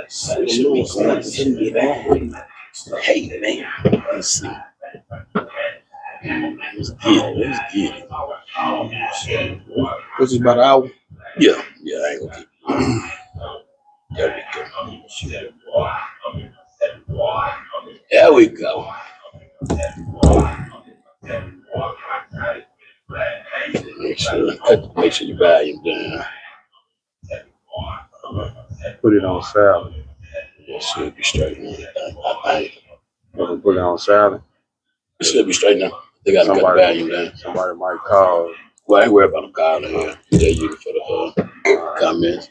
Send me that. Hey, man. Let's see. Let's get it. This is about an hour. Yeah, I ain't gonna keep. There we go. There we go. Make sure you volume down. Put it on silent. It should be straight now. Put it on silent. It should be straight now. They gotta cut the volume down. Somebody might call. Well, I ain't worried about them calling here. They're using for the comments.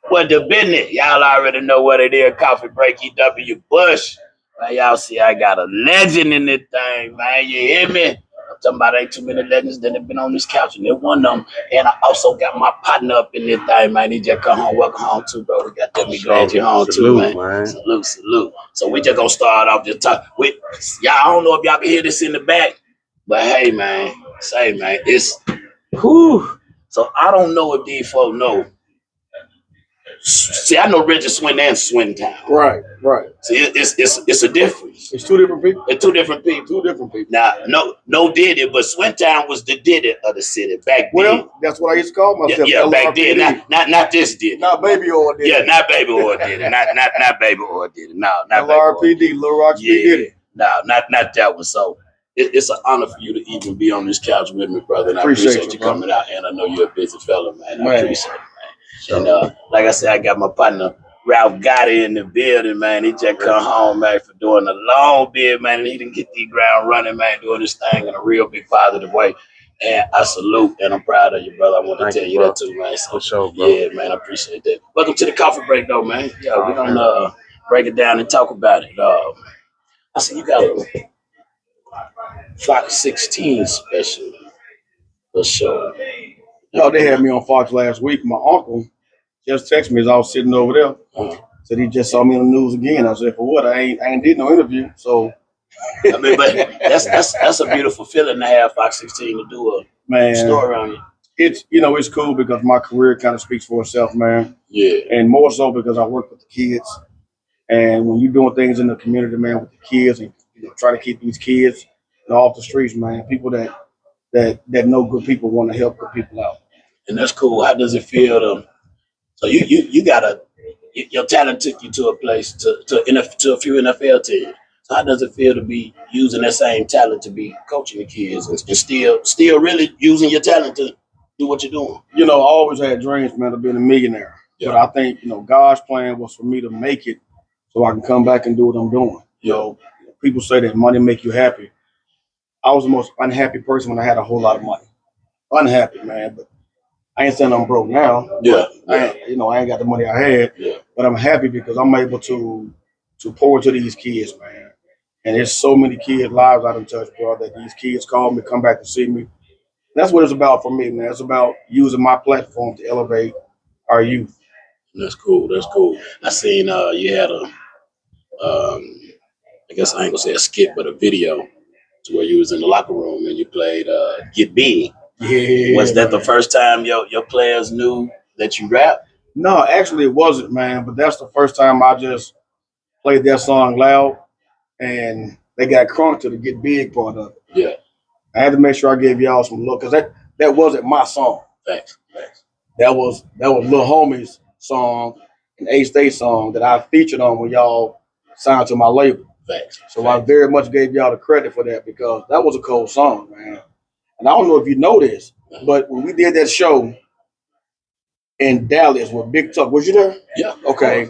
What the business? Y'all already know what it is. Coffee break, E.W. Bush. Man, y'all see I got a legend in this thing, man. You hear me? I'm talking about ain't too many legends that have been on this couch, and they're one of them. And I also got my partner up in this thing, man. He just come home. Welcome home, too, bro. We got that. We glad you're home, too, man. Salute. So we just gonna start off this talk. Y'all, I don't know if y'all can hear this in the back, but hey, man. It's whew. So I don't know if these folks know. See, I know Reggie, Swinton, and Swinton. Right. See, it's a difference. It's two different people. It's two different people. Now, no Diddy, but Swinton was the Diddy of the city back then. Well, that's what I used to call myself. Yeah, back then. Not this Diddy. Not Baby or Diddy. Yeah, not Baby or Diddy. not Baby or Diddy. No, not LRPD, Lil Rock P. Diddy. No, not that one. So it's an honor for you to even be on this couch with me, brother. And I appreciate you coming out. And I know you're a busy fella, man. I appreciate it. And like I said, I got my partner Ralph Gotti in the building, man. He just come home, man, for doing a long bid, man. And he didn't get the ground running, man, doing this thing in a real big positive way. And I salute, and I'm proud of you, brother. I want to tell you that too, man. So, for sure, bro. Yeah, man, I appreciate that. Welcome to the coffee break, though, man. Yeah, we're gonna break it down and talk about it. I see you got a Fox 16 special for sure. No, they had me on Fox last week. My uncle just texted me as I was sitting over there. Said he just saw me on the news again. I said, for what? I ain't did no interview. So I mean, but that's a beautiful feeling to have Fox 16 to do a story on you. It's cool because my career kind of speaks for itself, man. Yeah. And more so because I work with the kids. And when you're doing things in the community, man, with the kids and try to keep these kids off the streets, man, people that know good people want to help good people out. And that's cool. How does it feel to? So you got your talent took you to a place to a few NFL teams. So how does it feel to be using that same talent to be coaching the kids and still really using your talent to do what you're doing? I always had dreams, man, of being a millionaire. Yeah. But I think God's plan was for me to make it so I can come back and do what I'm doing. People say that money make you happy. I was the most unhappy person when I had a whole lot of money. Unhappy, man, but I ain't saying I'm broke now. I ain't got the money I had. Yeah. But I'm happy because I'm able to pour into these kids, man. And there's so many kids' lives I done touched, bro, that these kids call me, come back to see me. That's what it's about for me, man. It's about using my platform to elevate our youth. That's cool. I seen you had I guess I ain't gonna say a skit, but a video to where you was in the locker room and you played Get Big. Yeah. Was that the first time your players knew that you rap? No, actually it wasn't, man. But that's the first time I just played that song loud, and they got crunk to the Get Big part of it. Yeah. I had to make sure I gave y'all some love because that wasn't my song. Thanks. That was Lil Homie's song, an A-State song that I featured on when y'all signed to my label. Thanks. So I very much gave y'all the credit for that because that was a cold song, man. And I don't know if you know this, but when we did that show in Dallas with Big Tuck, was you there? Yeah. Okay.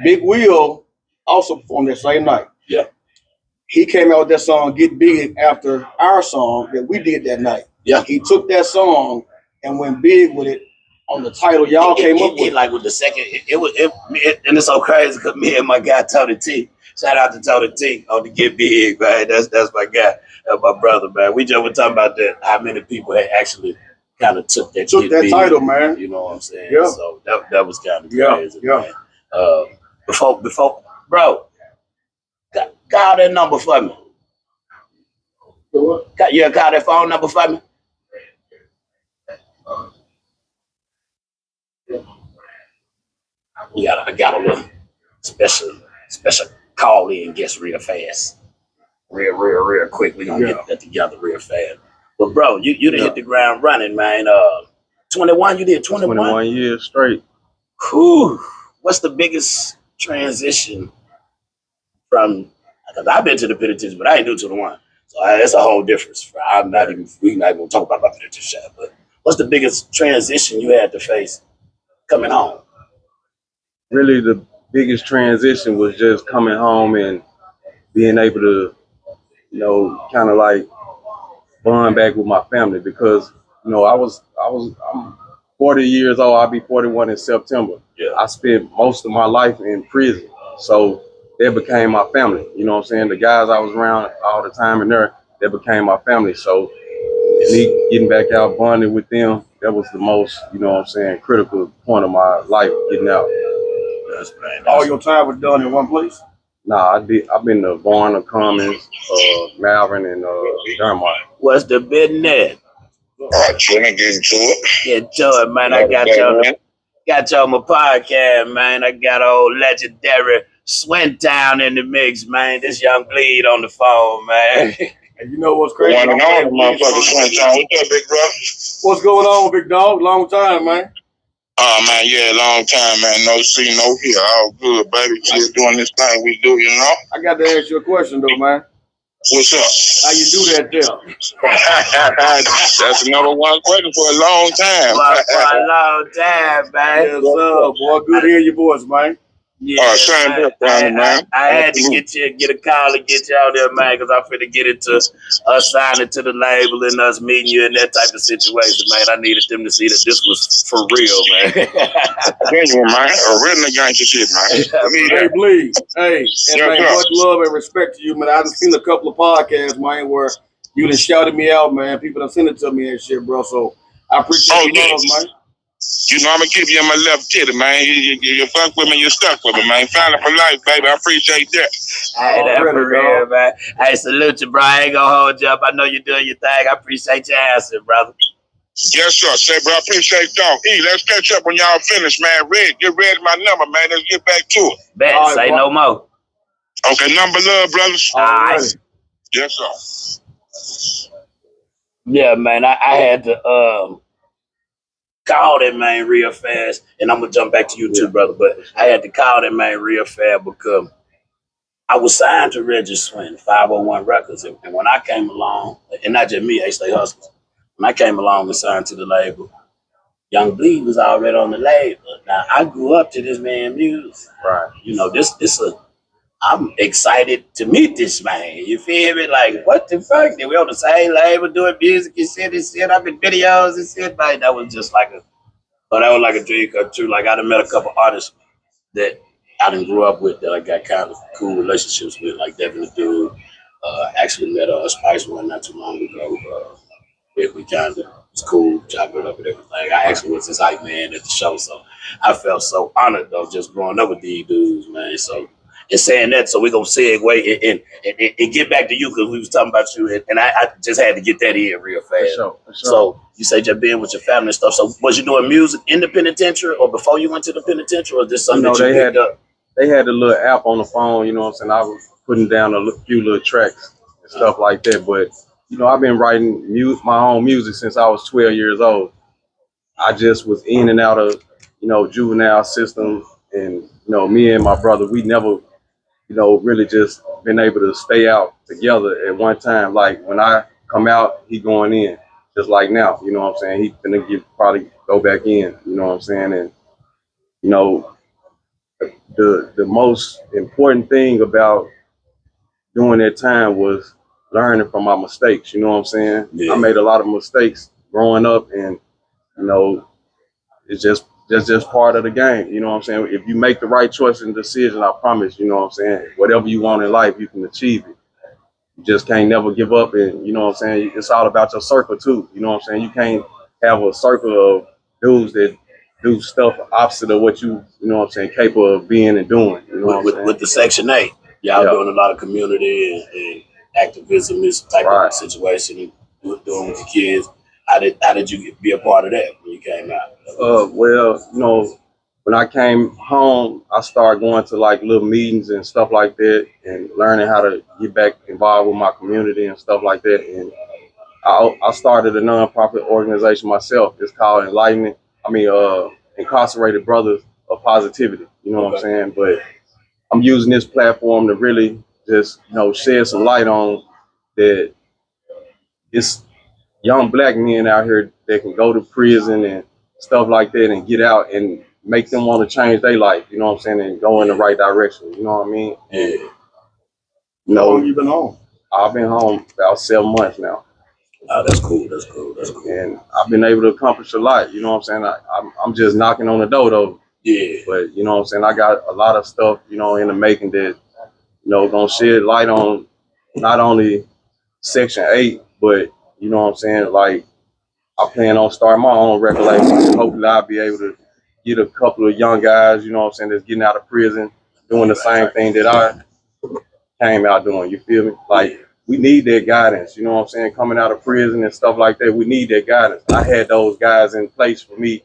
Big Will also performed that same night. Yeah. He came out with that song Get Big after our song that we did that night. Yeah. He took that song and went big with it on the title y'all came up with. Like with the second, and it's so crazy because me and my guy Tony T. Shout out to Tony T on the Get Big, man. That's my guy. That's my brother, man. We just were talking about that, how many people had actually kind of took that title, man. You know what I'm saying? Yeah. So that was kind of crazy, man. Before, bro, call that number for me. What? Call that phone number for me. I got a little special call in guest real fast. Real quick. We gonna get that together real fast. But bro, you done hit the ground running, man. 21, you did 21? 21 years straight. Whew. What's the biggest transition from, because I've been to the penitentiary, but I ain't do 21. So that's a whole difference. We not even gonna talk about my penitentiary, but what's the biggest transition you had to face coming home? Really, the biggest transition was just coming home and being able to, kind of like bond back with my family because, I'm 40 years old. I'll be 41 in September. Yeah. I spent most of my life in prison. So they became my family. You know what I'm saying? The guys I was around all the time in there, they became my family. So me getting back out, bonding with them, that was the most, critical point of my life, getting out. That's right. All your time was done in one place? Nah, I've been to Varna, Commons, Malvern, and Dermot. What's the business? Trying to get into it. Get to it, man. I got you on my podcast, man. I got old legendary Swinton in the mix, man. This young bleed on the phone, man. And you know what's crazy? One and all, motherfucker Swinton. What's up, big bro? What's going on, big dog? Long time, man. Oh, man, yeah, long time, man. No see, no hear. All good, baby. Just doing this thing we do, you know? I got to ask you a question, though, man. What's up? How you do that there? That's the number one question for a long time. For a long time, man. Yes, sir. Boy, good to hear your voice, man. Yeah, same man. here, man. I had to get a call and get you out there, man, because I'm finna get into us signing to the label and us meeting you in that type of situation, man. I needed them to see that this was for real, man. Thank you, man. Original gangster shit, man. Hey, Bleed. Hey, and man, much love and respect to you, man. I done seen a couple of podcasts, man, where you done shouted me out, man. People done sent it to me and shit, bro. So I appreciate the love, man. You know, I'm going to keep you in my left titty, man. You fuck with me, you stuck with me, man. Family for life, baby. I appreciate that. Hey, that's for real, man. Hey, salute you, bro. I ain't gonna hold you up. I know you're doing your thing. I appreciate your answer, brother. Yes, sir. Say, bro, I appreciate y'all. Let's catch up when y'all finish, man. Red, get ready to my number, man. Let's get back to it. Bet, right, say no more. Okay, number love, brothers. All right. Yes, sir. Yeah, man. I had to call that man real fast, and I'm gonna jump back to you too, brother. But I had to call that man real fast because I was signed to Reggie Swinton, 501 Records, and when I came along, and not just me, H-State Hustlers, when I came along and signed to the label, Young Bleed was already on the label. Now I grew up to this man's music. Right. You know, I'm excited to meet this man. You feel me? Like, what the fuck? We on the same label doing music and shit. I've been videos and shit. Like, that was just like a dream come true. Like, I done met a couple artists that I done grew up with that I got kind of cool relationships with, like Devin the Dude. Actually met Spice one not too long ago. We kind of was cool, chopped it up and everything. I actually was his hype man at the show, so I felt so honored though just growing up with these dudes, man. So. And saying that, so we're going to segue and get back to you because we was talking about you, and I just had to get that in real fast. For sure. So you say just being with your family and stuff. So was you doing music in the penitentiary or before you went to the penitentiary, or just something that you picked up? They had a little app on the phone, you know what I'm saying? I was putting down a few little tracks and stuff like that. But, I've been writing my own music since I was 12 years old. I just was in and out of, juvenile system. And, me and my brother, we never really just been able to stay out together at one time. Like when I come out, he going in, just like now, you know what I'm saying? He finna probably go back in, you know what I'm saying? And, the most important thing about during that time was learning from my mistakes, you know what I'm saying? Yeah. I made a lot of mistakes growing up and, it's just part of the game, you know what I'm saying? If you make the right choice and decision, I promise, you know what I'm saying? Whatever you want in life, you can achieve it. You just can't never give up, and you know what I'm saying? It's all about your circle too, you know what I'm saying? You can't have a circle of dudes that do stuff opposite of what you know what I'm saying, capable of being and doing, you know what I'm saying? With the Section 8, y'all doing a lot of community and activism, this type of situation, and doing with the kids. How did you be a part of that when you came out? Well, when I came home, I started going to like little meetings and stuff like that, and learning how to get back involved with my community and stuff like that. And I started a nonprofit organization myself. It's called Incarcerated Brothers of Positivity. You know what I'm saying? But I'm using this platform to really just, shed some light on that it's young black men out here that can go to prison and stuff like that and get out and make them want to change their life, you know what I'm saying, and go in the right direction, you know what I mean? And, How long you been home? I've been home about 7 months now. Oh, that's cool. That's cool. And I've been able to accomplish a lot, you know what I'm saying? I'm just knocking on the door, though. Yeah. But, you know what I'm saying, I got a lot of stuff, in the making that, gonna shed light on not only Section 8, but, you know what I'm saying, like, I plan on starting my own record label. And hopefully I'll be able to get a couple of young guys, you know what I'm saying, that's getting out of prison, doing the same thing that I came out doing, you feel me? Like, we need that guidance, you know what I'm saying, coming out of prison and stuff like that. We need that guidance. I had those guys in place for me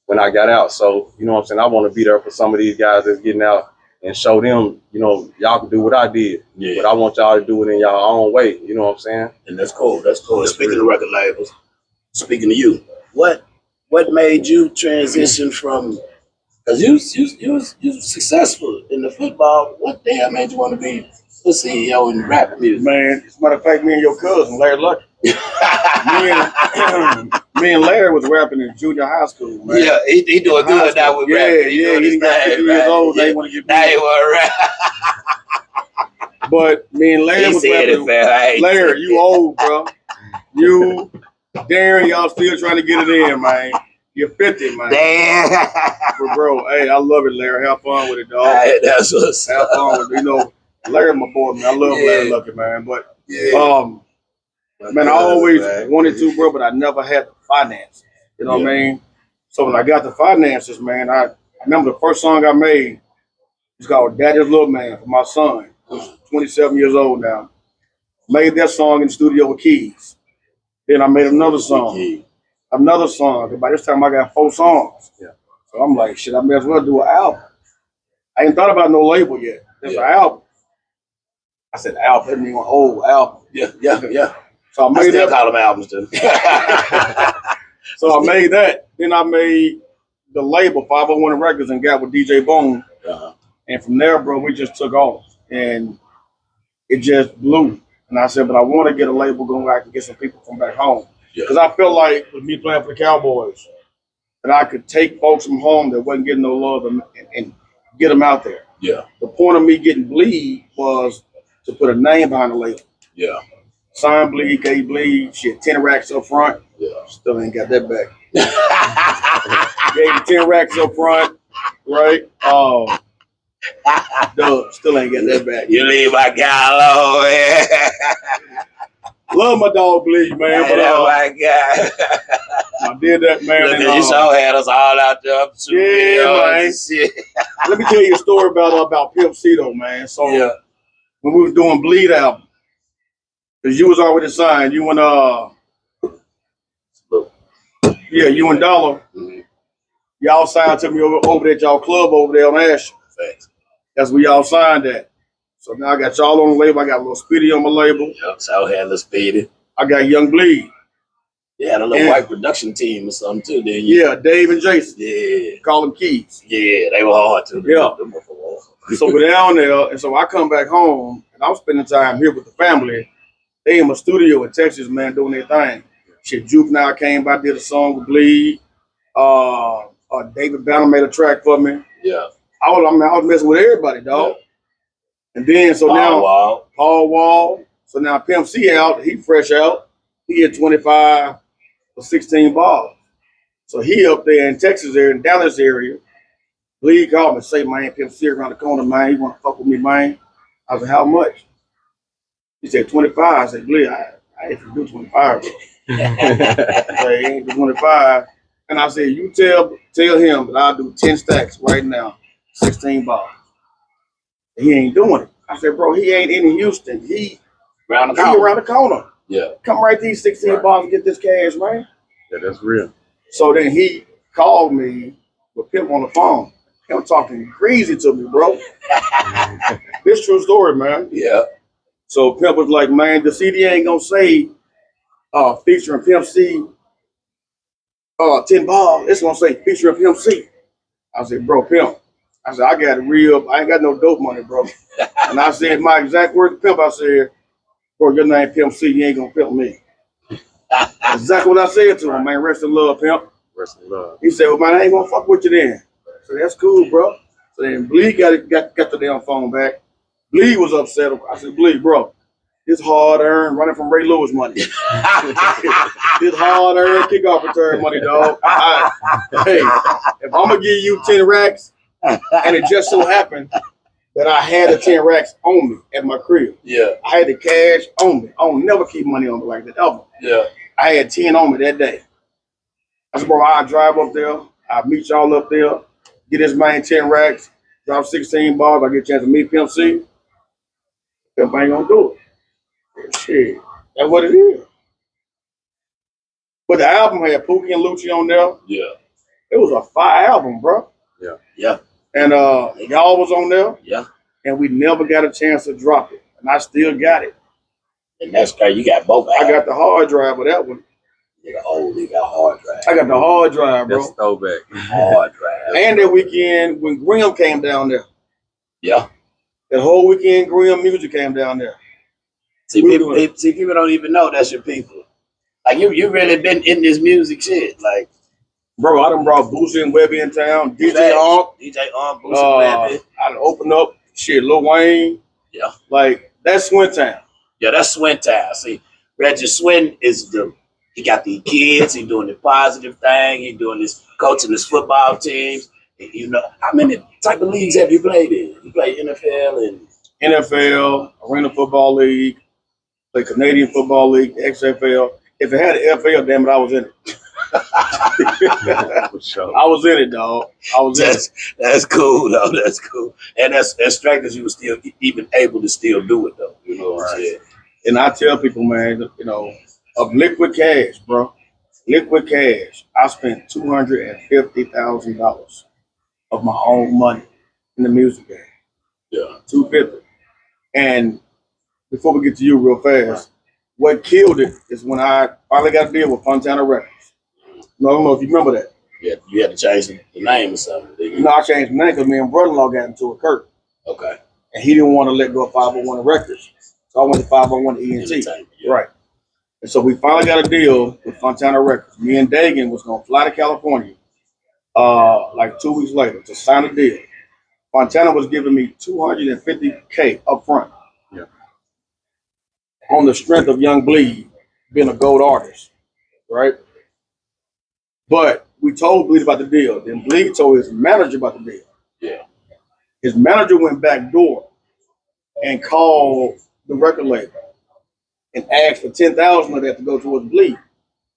when I got out. So, you know what I'm saying, I want to be there for some of these guys that's getting out and show them, y'all can do what I did. Yeah. But I want y'all to do it in y'all own way, you know what I'm saying? And that's cool. That's cool. And speaking of record labels, speaking of you, what made you transition from, because you was successful in the football, what the hell made you want to be a CEO in rap music? Man, as a matter of fact, me and your cousin, Larry Lucky. me and Larry was rapping in junior high school, man. Yeah, he doing good now with rap. He got 50 years old. Now he want to get now he want to rap. But me and Larry was rapping. Larry, you old, bro. You, Darren, y'all still trying to get it in, man. You're 50, man. Damn. But bro, hey, I love it, Larry. Have fun with it, dog. Hey, that's what's Have fun with it. Larry, my boy, man. I love Larry Lucky, man. But man, I always wanted to, bro, but I never had the finance. You know what I mean? So when I got the finances, man, I remember the first song I made was called Daddy's Little Man for my son, who's 27 years old now. Made that song in the studio with keys. Then I made another song. And by this time I got 4 songs. Yeah. So I'm like, shit, I may as well do an album. I ain't thought about no label yet. There's an album. I said album, that means an old album. Yeah. So I made that. Call them albums, too. So I made that. Then I made the label 501 Records and got with DJ Bone. And from there, bro, we just took off. And it just blew. And I said, but I want to get a label going where I can get some people from back home. Because I feel like with me playing for the Cowboys, that I could take folks from home that wasn't getting no love and get them out there. Yeah. The point of me getting Bleed was to put a name behind the label. Yeah. Sign Bleed, gave Bleed, shit, 10 racks up front. Yeah. Still ain't got that back. Gave 10 racks up front, right? Still ain't got that back. You leave my guy alone, man. Love my dog Bleed, man. But oh my God. I did that, man. Look, you so had us all out there. Man. Shit. Let me tell you a story about Pimp C though, man. So when we was doing Bleed album, because you was already signed, you and you and Dollar, y'all signed to me over at y'all club over there on Ash. Thanks. That's where y'all signed at. So now I got y'all on the label. I got a little Speedy on my label. Yep, so I had a Speedy. I got Young Bleed. Yeah, a little white production team or something too. Then yeah, Dave and Jason. Yeah. Call them Keys. Yeah, they were hard too. Yeah. So we're down there, and so I come back home, and I'm spending time here with the family. They in my studio in Texas, man, doing their thing. Shit, Juvenile came by, did a song with Bleed. David Banner made a track for me. Yeah. I was messing with everybody, dog. Yeah. And then Paul Wall. So now Pimp C out, he fresh out. He had 25 or 16 balls. So he up there in Texas area, in Dallas area. Bleed called me and say, man, Pimp C around the corner, man. He want to fuck with me, man. I said, how much? He said 25. I said, Bleed, I ain't to do 25, bro. I said, he ain't do 25. And I said, you tell him that I'll do 10 stacks right now, 16 balls. He ain't doing it. I said, bro, he ain't in Houston. He around the corner. Yeah. Come right these 16 balls and get this cash, man. Yeah, that's real. So then he called me with Pimp on the phone. Him talking crazy to me, bro. This true story, man. Yeah. So Pimp was like, man, the CD ain't gonna say featuring Pimp C 10 bars. It's gonna say featuring Pimp C. I said, bro, Pimp. I said, I ain't got no dope money, bro. And I said my exact word to Pimp, I said, bro, your name Pimp C, you ain't gonna pimp me. Exactly what I said to him, man. Rest in love, Pimp. Rest in love. He said, well, man, I ain't gonna fuck with you then. So that's cool, bro. So then Bleed got the damn phone back. Bleed was upset. I said, Bleed, bro, this hard earned running from Ray Lewis money. This hard earned kickoff return money, dog. Hey, if I'm gonna give you 10 racks, and it just so happened that I had the 10 racks on me at my crib. Yeah. I had the cash on me. I don't never keep money on me like that ever. Yeah. I had 10 on me that day. I said, bro, I'll drive up there. I'll meet y'all up there. Get this man 10 racks. Drop 16 bars. I get a chance to meet Pimp C. Pimp ain't gonna do it. Shit. That's what it is. But the album had Pookie and Lucci on there. Yeah. It was a fire album, bro. Yeah. Yeah. And y'all was on there. Yeah. And we never got a chance to drop it. And I still got it. And that's crazy. You got both. I got the hard drive of that one. You got hard drive. I got the hard drive, bro. That's throwback. Hard drive. And that weekend when Grimm came down there. Yeah. That whole weekend Grimm music came down there. See, people don't even know that's your people. Like you really been in this music shit. Like, bro, I done brought Boosie and Webby in town. DJ Boosie and Webby. I done opened up shit, Lil Wayne. Yeah. Like, that's Swinton. Yeah, that's Swinton. See, Reggie Swinton he got these kids, he doing the positive thing, he doing this coaching his football teams. You know, how many type of leagues have you played in? You play NFL and NFL, Arena Football League, play Canadian Football League, XFL. If it had an FL, damn it, I was in it. For sure. I was in it, dog. I was in it. That's cool, though. That's cool. And that's strange because you were still even able to still do it, though. You know what I'm saying? And I tell people, man, you know, of liquid cash, bro, liquid cash, I spent $250,000 of my own money in the music game. Yeah. $250,000. And before we get to you real fast, what killed it is when I finally got a deal with Fontana Records. No, I don't know if you remember that. Yeah, you had to change the name or something. Didn't you? No, I changed my name because me and brother-in-law got into a Kurt. Okay. And he didn't want to let go of 501 Records. So I went to 501 ENT. Yeah. Right. And so we finally got a deal with Fontana Records. Me and Dagan was going to fly to California like 2 weeks later to sign a deal. Fontana was giving me $250K up front. Yeah. On the strength of Young Bleed being a gold artist. Right? But we told Bleed about the deal. Then Bleed told his manager about the deal. Yeah. His manager went back door and called the record label and asked for $10,000 of that to go towards Bleed.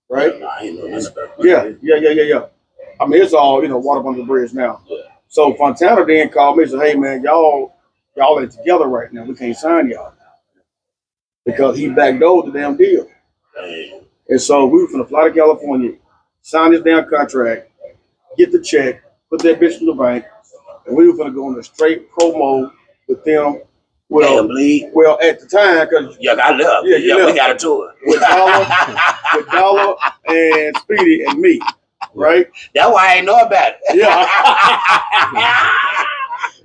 Right? Yeah, I ain't know this stuff. Yeah. I mean, it's all, water under the bridge now. Yeah. So Fontana then called me and said, hey, man, y'all ain't together right now. We can't sign y'all because he backdoored the damn deal. Damn. And so we were going to fly to California, sign this damn contract, get the check, put that bitch in the bank, and we were going to go on a straight promo with them. Well, at the time, because I love. Yeah, we got a tour with Dollar and Speedy and me, right? That's why I ain't know about it. Yeah,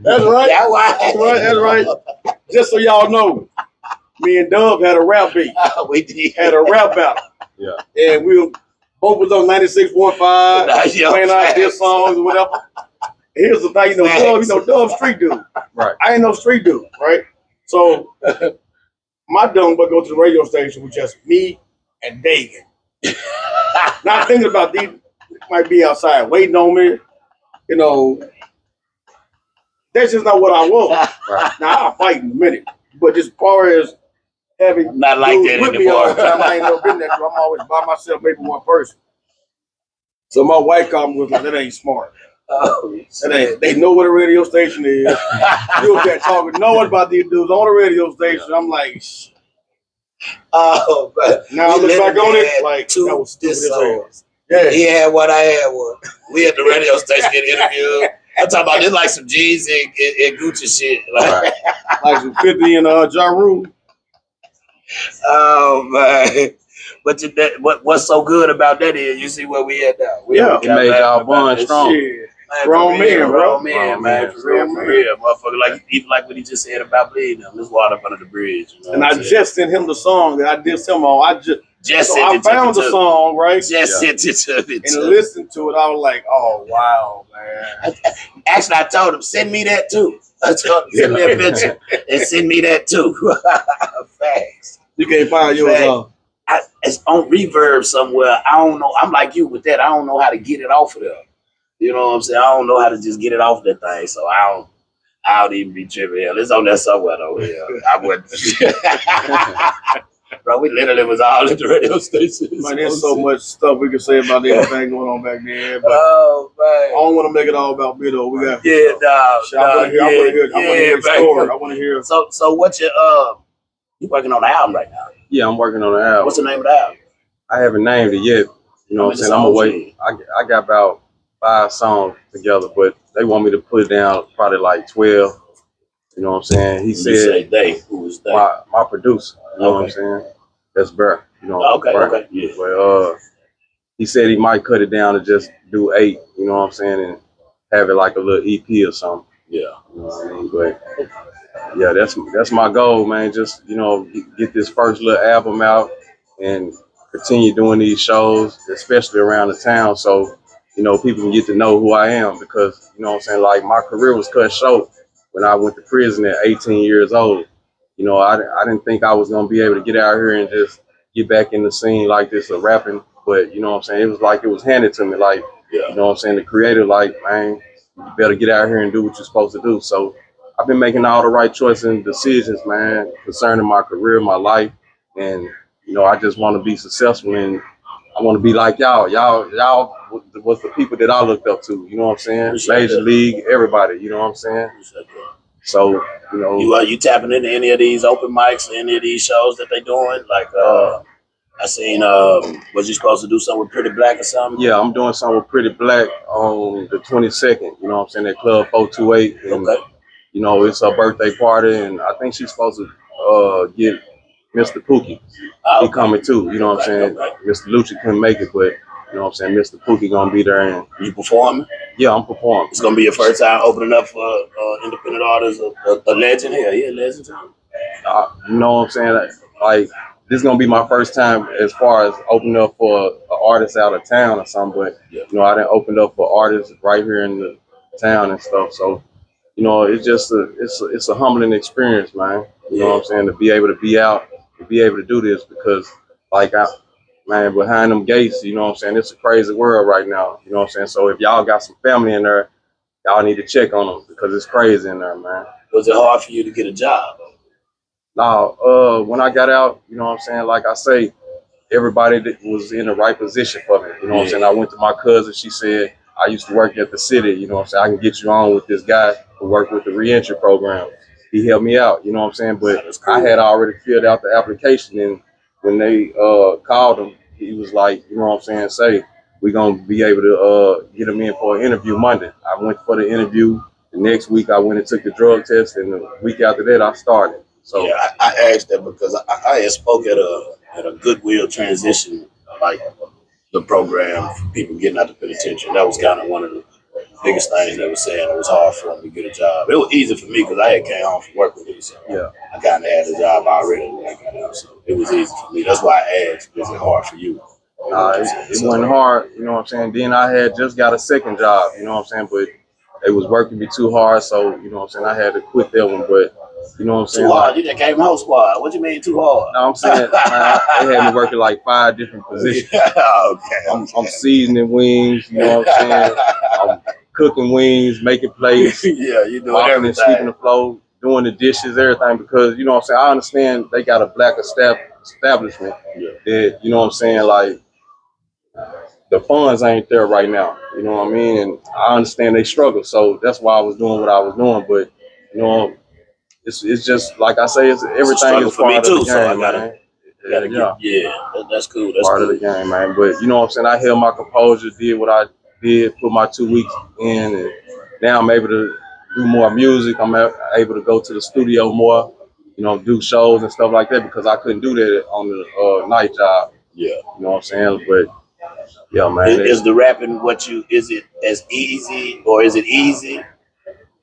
that's right. That's right. Just so y'all know, me and Dub had a rap beat. We did. Had a rap battle. Yeah, and we both was on 96.5, playing out their songs or whatever. Here's the thing, Dub street dude. right. I ain't no street dude, right? So my dumb but go to the radio station with just me and Dagan. Not thinking about these might be outside waiting on me. That's just not what I want. Right. Now I'll fight in a minute. But as far as having not like that with me anymore. all the time, I ain't never been that. I'm always by myself, maybe one person. So my wife called me was like, that ain't smart. Oh, they know what a radio station is. You can't talk with no one about these dudes on a radio station. I'm like, oh, but now I look back on it, like, two that was stupid as hell. songs. Yeah, he had one, I had one. We at the radio station getting interviewed, I'm talking about this like some jeans and Gucci shit. Like some 50 in Ja Rule. Oh man. But what's so good about that is you see where we at now. It made y'all bond strong. Shit. Grown men, bro. Man, for real. Motherfucker, even like what he just said about bleeding them. There's water up under the bridge. You know and I just sent him the song that I did him on. I found the song, right? Just sent it to me. And listened to it. I was like, oh, wow, man. Actually, I told him, send me that too. I told him, send me a picture and send me that too. Facts. You can't find yours on. It's on reverb somewhere. I don't know. I'm like you with that. I don't know how to get it off of there. You know what I'm saying? I don't know how to just get it off that thing. So I don't even be tripping. Hell, it's on there somewhere though. Yeah, I wouldn't. Bro, we literally was all at the radio station. Man, there's so much stuff we can say about everything going on back there. But oh man, I don't want to make it all about me though. We got I want to hear a story. I want to hear. So what you working on the album right now? Yeah, I'm working on the album. What's the name of the album? I haven't named it yet. You know what I'm saying? I'm gonna wait. I got about 5 songs together, but they want me to put down probably like 12. You know what I'm saying? He said they. Who was they? My producer. You know what I'm saying? That's Bear. You know. Okay. Yeah. But he said he might cut it down to just do 8. You know what I'm saying? And have it like a little EP or something. Yeah. You know what I mean? But yeah, that's my goal, man. Just get this first little album out and continue doing these shows, especially around the town, so people can get to know who I am, because you know what I'm saying, like my career was cut short when I went to prison at 18 years old. I didn't think I was gonna be able to get out here and just get back in the scene like this of rapping, but you know what I'm saying, it was like it was handed to me, like you know what I'm saying, the creator, like, man, you better get out here and do what you're supposed to do. So I've been making all the right choices and decisions, man, concerning my career, my life, and I just want to be successful, and I want to be like y'all. Y'all was the people that I looked up to. You know what I'm saying? Major League, everybody. You know what I'm saying? So you tapping into any of these open mics, any of these shows that they doing? Like I seen was you supposed to do something with Pretty Black or something? Yeah, I'm doing something with Pretty Black on the 22nd. You know what I'm saying? At Club 428. And, okay. It's her birthday party, and I think she's supposed to get Mr. Pookie. He coming too, you know what I'm saying? Okay. Mr. Lucci couldn't make it, but you know what I'm saying, Mr. Pookie gonna be there. And you performing? Yeah, I'm performing. It's gonna be your first time opening up for independent artists, a legend here. Yeah, legend too. You know what I'm saying? Like this is gonna be my first time as far as opening up for an artist out of town or something, but I done opened up for artists right here in the town and stuff. So, it's just it's a humbling experience, man. You know what I'm saying? To be able to be out, to be able to do this, because man, behind them gates, you know what I'm saying, it's a crazy world right now. You know what I'm saying? So if y'all got some family in there, y'all need to check on them, because it's crazy in there, man. Was it hard for you to get a job? No, when I got out, you know what I'm saying, like I say, everybody that was in the right position for me. You know what I'm saying? I went to my cousin, she said, I used to work at the city, you know what I'm saying, I can get you on with this guy who worked with the reentry program. He helped me out, you know what I'm saying? But cool. I had already filled out the application, and when they called him, he was like, you know what I'm saying, we're going to be able to get him in for an interview Monday. I went for the interview. The next week I went and took the drug test, and the week after that I started. So yeah, I asked that because I had spoke at a Goodwill transition, like the program for people getting out the penitentiary. That was kind of one of the biggest things they were saying. It was hard for them to get a job. It was easy for me because I had came home from work with it, so I kind of had a job already when I got out. So it was easy for me. That's why I asked, is it hard for you? It wasn't hard, you know what I'm saying? Then I had just got a second job, you know what I'm saying? But it was working me too hard, so, you know what I'm saying, I had to quit that one. But, you know what I'm saying? Too hard? You just came home squad. What you mean too hard? No, I'm saying, they had me working like 5 different positions. Okay. I'm seasoning wings, you know what I'm saying? I'm cooking wings, making plates. You doing mopping everything. And sweeping the floor, doing the dishes, everything, because, you know what I'm saying, I understand they got a black establishment that, you know what I'm saying, like, the funds ain't there right now, you know what I mean? And I understand they struggle, so that's why I was doing what I was doing. But, you know, it's just, like I say, everything is part of the game, so I man. That's cool. That's part of the game, man. But, you know what I'm saying, I held my composure, did what I did, put my 2 weeks in, and now I'm able to do more music. I'm able to go to the studio more, do shows and stuff like that because I couldn't do that on the night job. Yeah. You know what I'm saying? But yeah, man. Is the rapping is it as easy or is it easy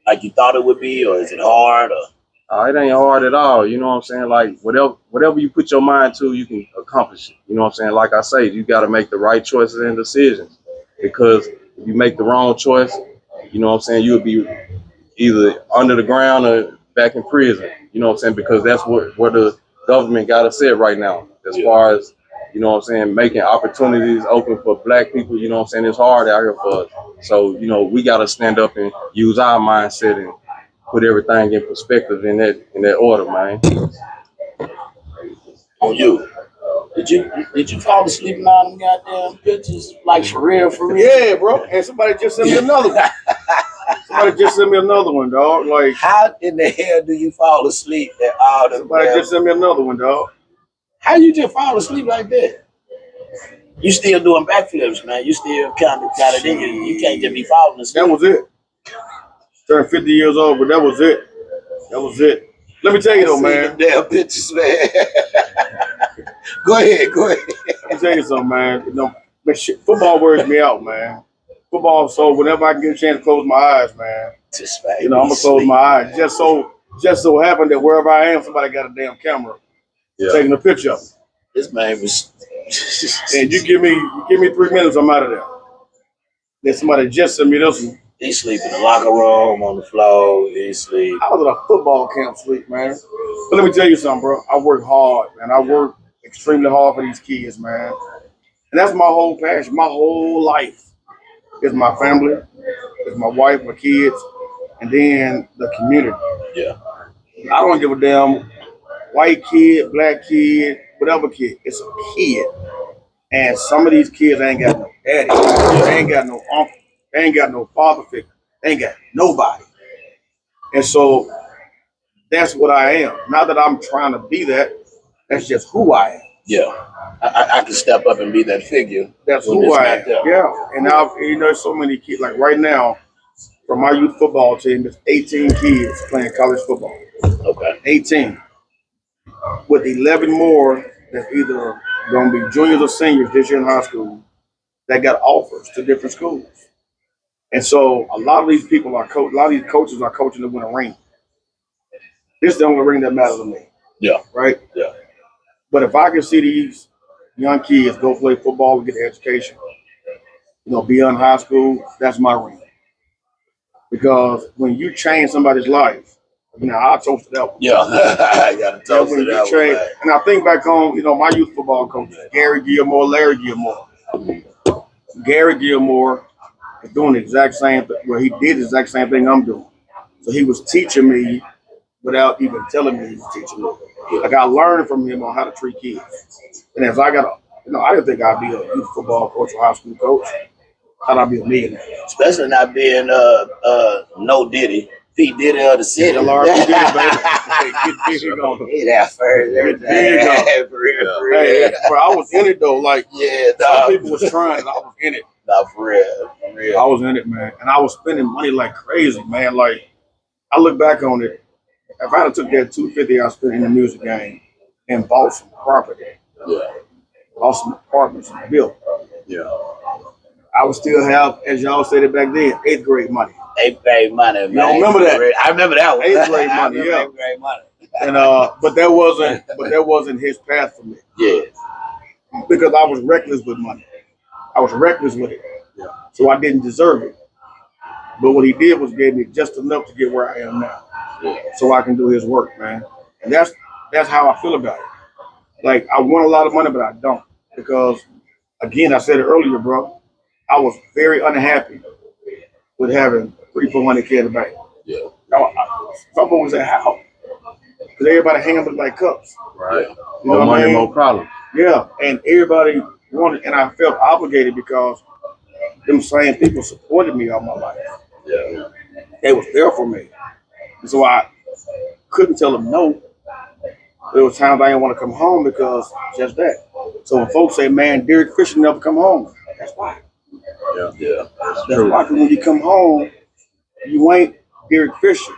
like you thought it would be, or is it hard? Or it ain't hard at all. You know what I'm saying? Like whatever you put your mind to, you can accomplish it. You know what I'm saying? Like I say, you got to make the right choices and decisions because if you make the wrong choice, you know what I'm saying, you'll be either under the ground or back in prison. You know what I'm saying? Because that's where the government got us set right now as far as, you know what I'm saying, making opportunities open for black people. You know what I'm saying? It's hard out here for us. So, we got to stand up and use our mindset and put everything in perspective in that order, man. On you. Did you fall asleep in all them goddamn pictures? Like for real? Yeah, bro. And somebody just sent me another one. Somebody just sent me another one, dog. Like, how in the hell do you fall asleep at all them? Somebody just sent me another one, dog. How you just fall asleep like that? You still doing backflips, man. You still kind of in you. You can't just be falling asleep. That was it. Turned 50 years old, but that was it. That was it. Let me tell you though, man. Damn pictures, man. Go ahead. Let me tell you something, man. Football wears me out, man. Football, so whenever I get a chance to close my eyes, man, I'm gonna close my eyes. Just so happened that wherever I am, somebody got a damn camera taking a picture of me. This man was. And you give me 3 minutes, I'm out of there. Then somebody just sent me this one. He sleep in the locker room, on the floor. He sleep. I was at a football camp sleep, man. But let me tell you something, bro. I work hard, man. I work extremely hard for these kids, man. And that's my whole passion. My whole life is my family, is my wife, my kids, and then the community. Yeah. I don't give a damn white kid, black kid, whatever kid. It's a kid. And some of these kids ain't got no daddy. They ain't got no uncle. They ain't got no father figure. They ain't got nobody. And so that's what I am. Not that I'm trying to be that. That's just who I am. Yeah. I can step up and be that figure. That's who I am. Yeah. And now, so many kids. Like right now, for my youth football team, there's 18 kids playing college football. Okay. 18. With 11 more that's either going to be juniors or seniors this year in high school that got offers to different schools. And so a lot of these people a lot of these coaches are coaching to win a ring. This is the only ring that matters to me. Yeah. Right? Yeah. But if I can see these young kids go play football and get an education, beyond high school, that's my ring. Because when you change somebody's life, I toasted that one. Yeah, I got to toast it that one. And I think back on, my youth football coach, Gary Gilmore, Larry Gilmore. Gary Gilmore is doing the exact same thing. Well, he did the exact same thing I'm doing. So he was teaching me without even telling me he was teaching me. Like I learned from him on how to treat kids. And as I got, I didn't think I'd be a youth football coach or high school coach. I thought I'd be a millionaire. Especially not being no Diddy. P. Diddy of the city. Get big on He that first. Get big on. For real. Hey, bro, I was in it though. Like some people was trying, and I was in it. Nah, for real. I was in it, man, and I was spending money like crazy, man. Like I look back on it. If I had took that $250 I spent in the music game and bought some property, bought some apartments and built, I would still have, as y'all said it back then, 8th grade money. 8th grade money, man. Y'all remember that? I remember that one. 8th grade money, yeah. 8th grade money. And but that wasn't his path for me. Yeah. Because I was reckless with money. I was reckless with it. Yeah. So I didn't deserve it. But what he did was gave me just enough to get where I am now. Yeah. So I can do his work, man. And that's how I feel about it. Like I want a lot of money, but I don't. Because again, I said it earlier, bro. I was very unhappy with having $300-400K in the bank. Yeah. Some people say how? Because everybody handled like cups. Right. More money, more problems. Yeah. And everybody wanted, and I felt obligated because them same people supported me all my life. Yeah. They was there for me. And so I couldn't tell them no. There were times I didn't want to come home because just that. So when folks say, man, Derek Fisher never come home, that's why. Yeah. That's why when you come home, You ain't Derek Fisher.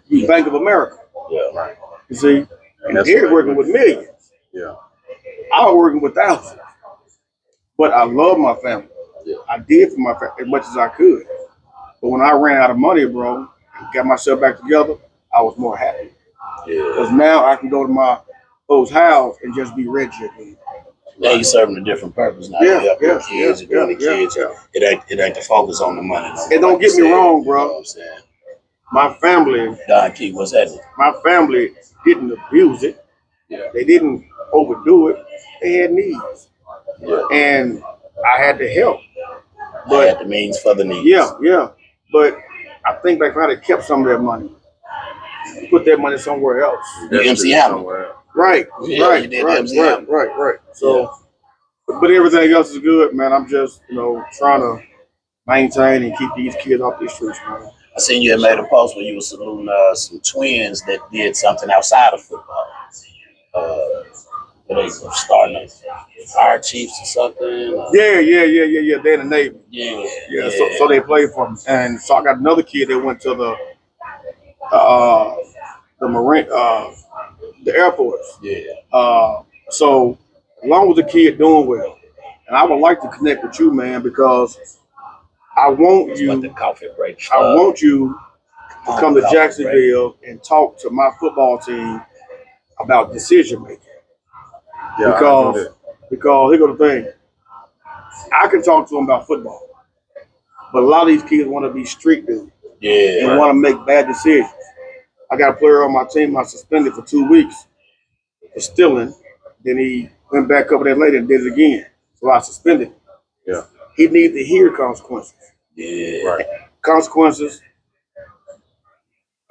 You Bank of America. Yeah, right. You see? And Derek working with millions. Yeah. I was working with thousands. But I love my family. Yeah. I did for my family as much as I could. But when I ran out of money, bro, and got myself back together, I was more happy. Because now I can go to my old house and just be Reggie again. Yeah, you're serving a different purpose now. Yeah, You help your kids, you're doing the kids. yeah. It ain't the focus on the money. No, And don't get me wrong, bro. You know what I'm saying? My family, Don Key, what's happening? my family didn't abuse it. Yeah. They didn't overdo it. They had needs. Yeah. And I had to help. But had the means for the needs. Yeah. But I think like if I had kept some of that money, put that money somewhere else. You MC Hammer. Right. Yeah, right. you did Right. MC Right. Hammer. Right. So, but everything else is good, man. I'm just, trying to maintain and keep these kids off these streets, man. I seen you had made a post where you were saluting some twins that did something outside of football. They were starting a fire chiefs or something. Yeah. They're in the Navy. Yeah. So they played for them, and so I got another kid that went to the Marine, the Air Force. Yeah. So as long as the kid doing well, and I would like to connect with you, man, because I want That's you. what the coffee break. I want you to come to Jacksonville and talk to my football team about decision making. Yeah, Because here go the thing. I can talk to them about football, but a lot of these kids want to be street dudes and want to make bad decisions. I got a player on my team I suspended for 2 weeks for stealing. Then he went back up there later and did it again. So I suspended him. Yeah. He needs to hear consequences. Yeah. Right. Consequences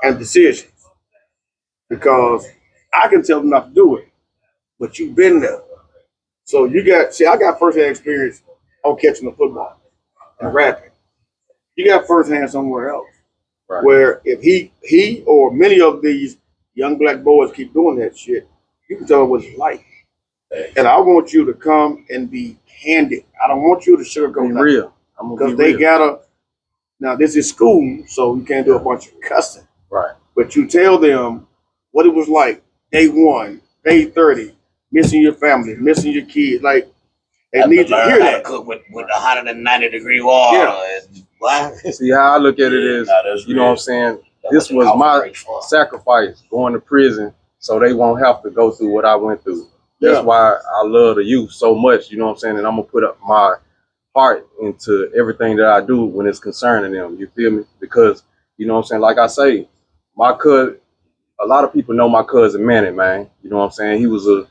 and decisions. Because I can tell them not to do it, but you've been there. So I got first-hand experience on catching the football and rapping. You got first-hand somewhere else. Right. Where if he or many of these young black boys keep doing that shit, you can tell them what it's like. And I want you to come and be candid. I don't want you to sugarcoat Be real. because they gotta. Now this is school, so you can't do a bunch of cussing. Right. But you tell them what it was like day 1, day 30, missing your family, missing your kids. Like they need to hear that. Cook with 190-degree water. Yeah. What? See how I look at it is, you know what I'm saying? This was my sacrifice going to prison so they won't have to go through what I went through. That's why I love the youth so much, you know what I'm saying? And I'm going to put up my heart into everything that I do when it's concerning them, you feel me? Because, you know what I'm saying, like I say, my cousin, a lot of people know my cousin Manny, man. You know what I'm saying? He was a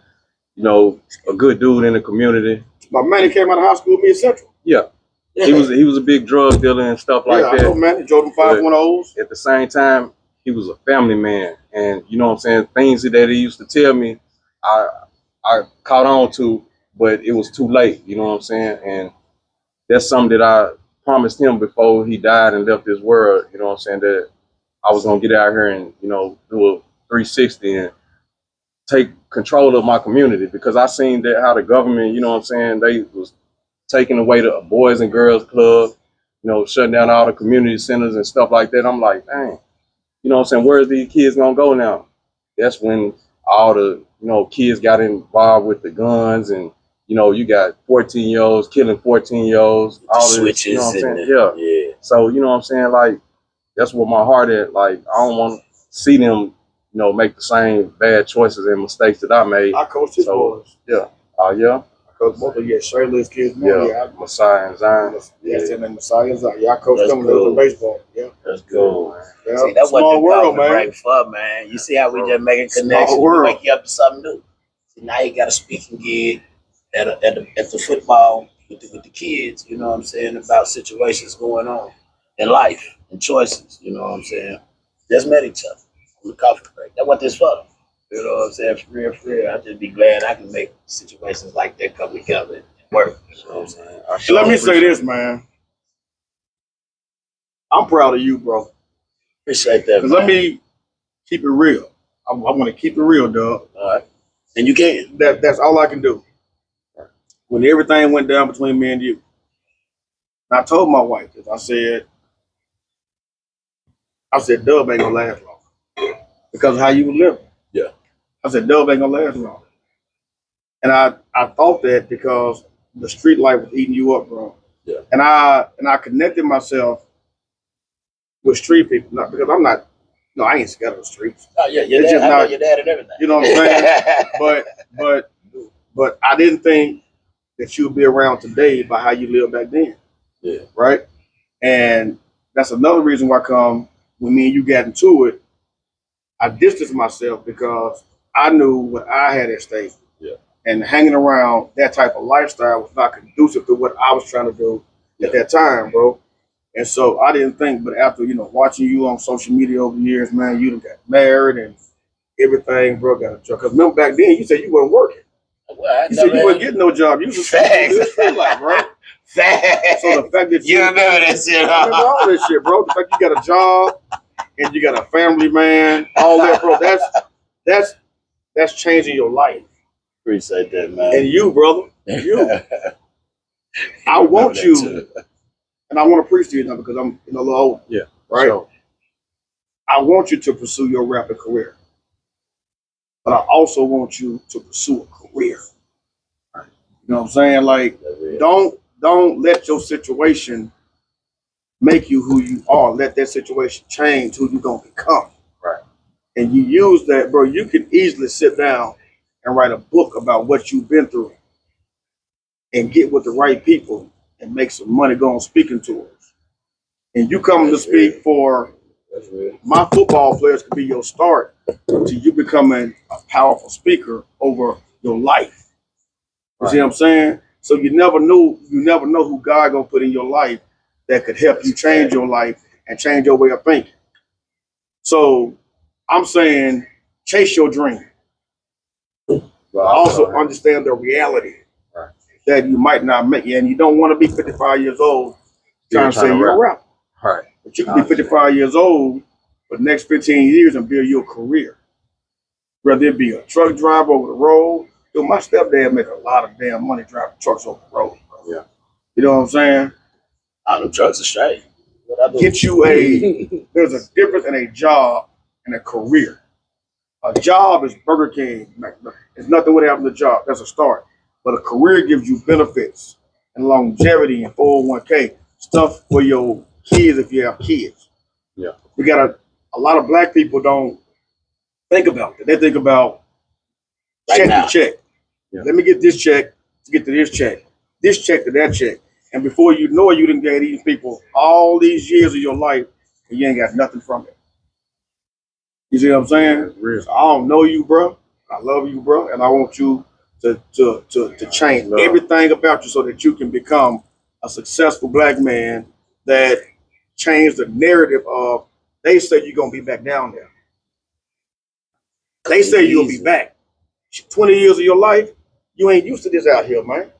good dude in the community. My man, he came out of high school with me in Central. Yeah. He was a big drug dealer and stuff like that. I know, man. He drove them 510s. At the same time, he was a family man. And you know what I'm saying? Things that he used to tell me, I caught on to, but it was too late. You know what I'm saying? And that's something that I promised him before he died and left this world. You know what I'm saying? That I was going to get out here and, do a 360 and take control of my community, because I seen that how the government, you know what I'm saying, they was taking away the Boys and Girls Club, shutting down all the community centers and stuff like that. I'm like, dang, you know what I'm saying, where's these kids gonna go now? That's when all the, kids got involved with the guns, and, you got 14-year-olds killing 14-year-olds. All this, switches, you know what I'm saying? Yeah. So, you know what I'm saying, like, that's where my heart at. Like, I don't want to see them, make the same bad choices and mistakes that I made. I coached his boys. Yeah. Oh, yeah? I coached both of you. Shirley's kids. Messiah and Zion. Yes, and then Messiah and Zion. Yeah, I coached them in baseball. Yeah. That's cool. Yeah. See, that's Small what the world, man. break for, man. You see how we just making connections, wake you up to something new. See, now you got a speaking gig at the football with the kids, you know what I'm saying, about situations going on in life and choices, you know what I'm saying. Just met each other on the coffee break. That's what this for. You know what I'm saying? For real. I just be glad I can make situations like that come together and work. You know what I'm saying? Let me say this, man. I'm proud of you, bro. Appreciate that, man. Let me keep it real. I'm going to keep it real, dog. All right. And you can. That's all I can do. When everything went down between me and you, and I told my wife this. I said, I said, Dub ain't gonna last long because of how you were living. Yeah. I said, Dub ain't gonna last long. And I thought that because the street life was eating you up, bro. Yeah. And I connected myself with street people, not because I'm not. No, I ain't scared of the streets. Oh yeah, your It's dad, just I know not- your dad and everything. You know what I'm saying? but I didn't think that you'd be around today by how you lived back then. Yeah. Right? And that's another reason why when me and you got into it, I distanced myself because I knew what I had at stake. Yeah. And hanging around that type of lifestyle was not conducive to what I was trying to do at that time, bro. And so I didn't think, but after, watching you on social media over the years, man, you done got married and everything, bro, got a job. Because remember back then, you said you weren't working. Well, You said you weren't getting no job. You was just street life, bro. Facts. So the fact that You remember that shit, I remember all that shit, bro. The fact you got a job and you got a family, man, all that, bro. That's changing your life. Appreciate that, man. And you, brother, you. I want you, too. and I want to preach to you now because I'm a little old. Yeah. Right. So, I want you to pursue your rapping career, but I also want you to pursue a career. You know what I'm saying? Like, don't let your situation make you who you are. Let that situation change who you're gonna become. Right. And you use that, bro. You can easily sit down and write a book about what you've been through and get with the right people and make some money going speaking tours. And you come to speak for my football players could be your start to you becoming a powerful speaker over your life. You see what I'm saying? So you never know who God gonna put in your life that could help you change your life and change your way of thinking. So I'm saying chase your dream. But also understand the reality that you might not make it. And you don't want to be 55 years old trying to say you're a rapper. right. But you can be 55 years old for the next 15 years and build your career. Whether it be a truck driver over the road. Dude, my stepdad make a lot of damn money driving trucks over the road, bro. Yeah. You know what I'm saying? All them trucks are straight. Get you there's a difference in a job and a career. A job is Burger King. It's nothing what happened to a job. That's a start. But a career gives you benefits and longevity and 401k. Stuff for your kids if you have kids. Yeah. We got a lot of black people don't think about that. They think about check to check. Yeah. Let me get this check to get to this check to that check. And before you know it, you done gave these people all these years of your life and you ain't got nothing from it. You see what I'm saying? Real. So I don't know you, bro. I love you, bro. And I want you to change everything about you so that you can become a successful black man that changed the narrative of they say you're going to be back down there. They say you'll be back. 20 years of your life, you ain't used to this out here, man.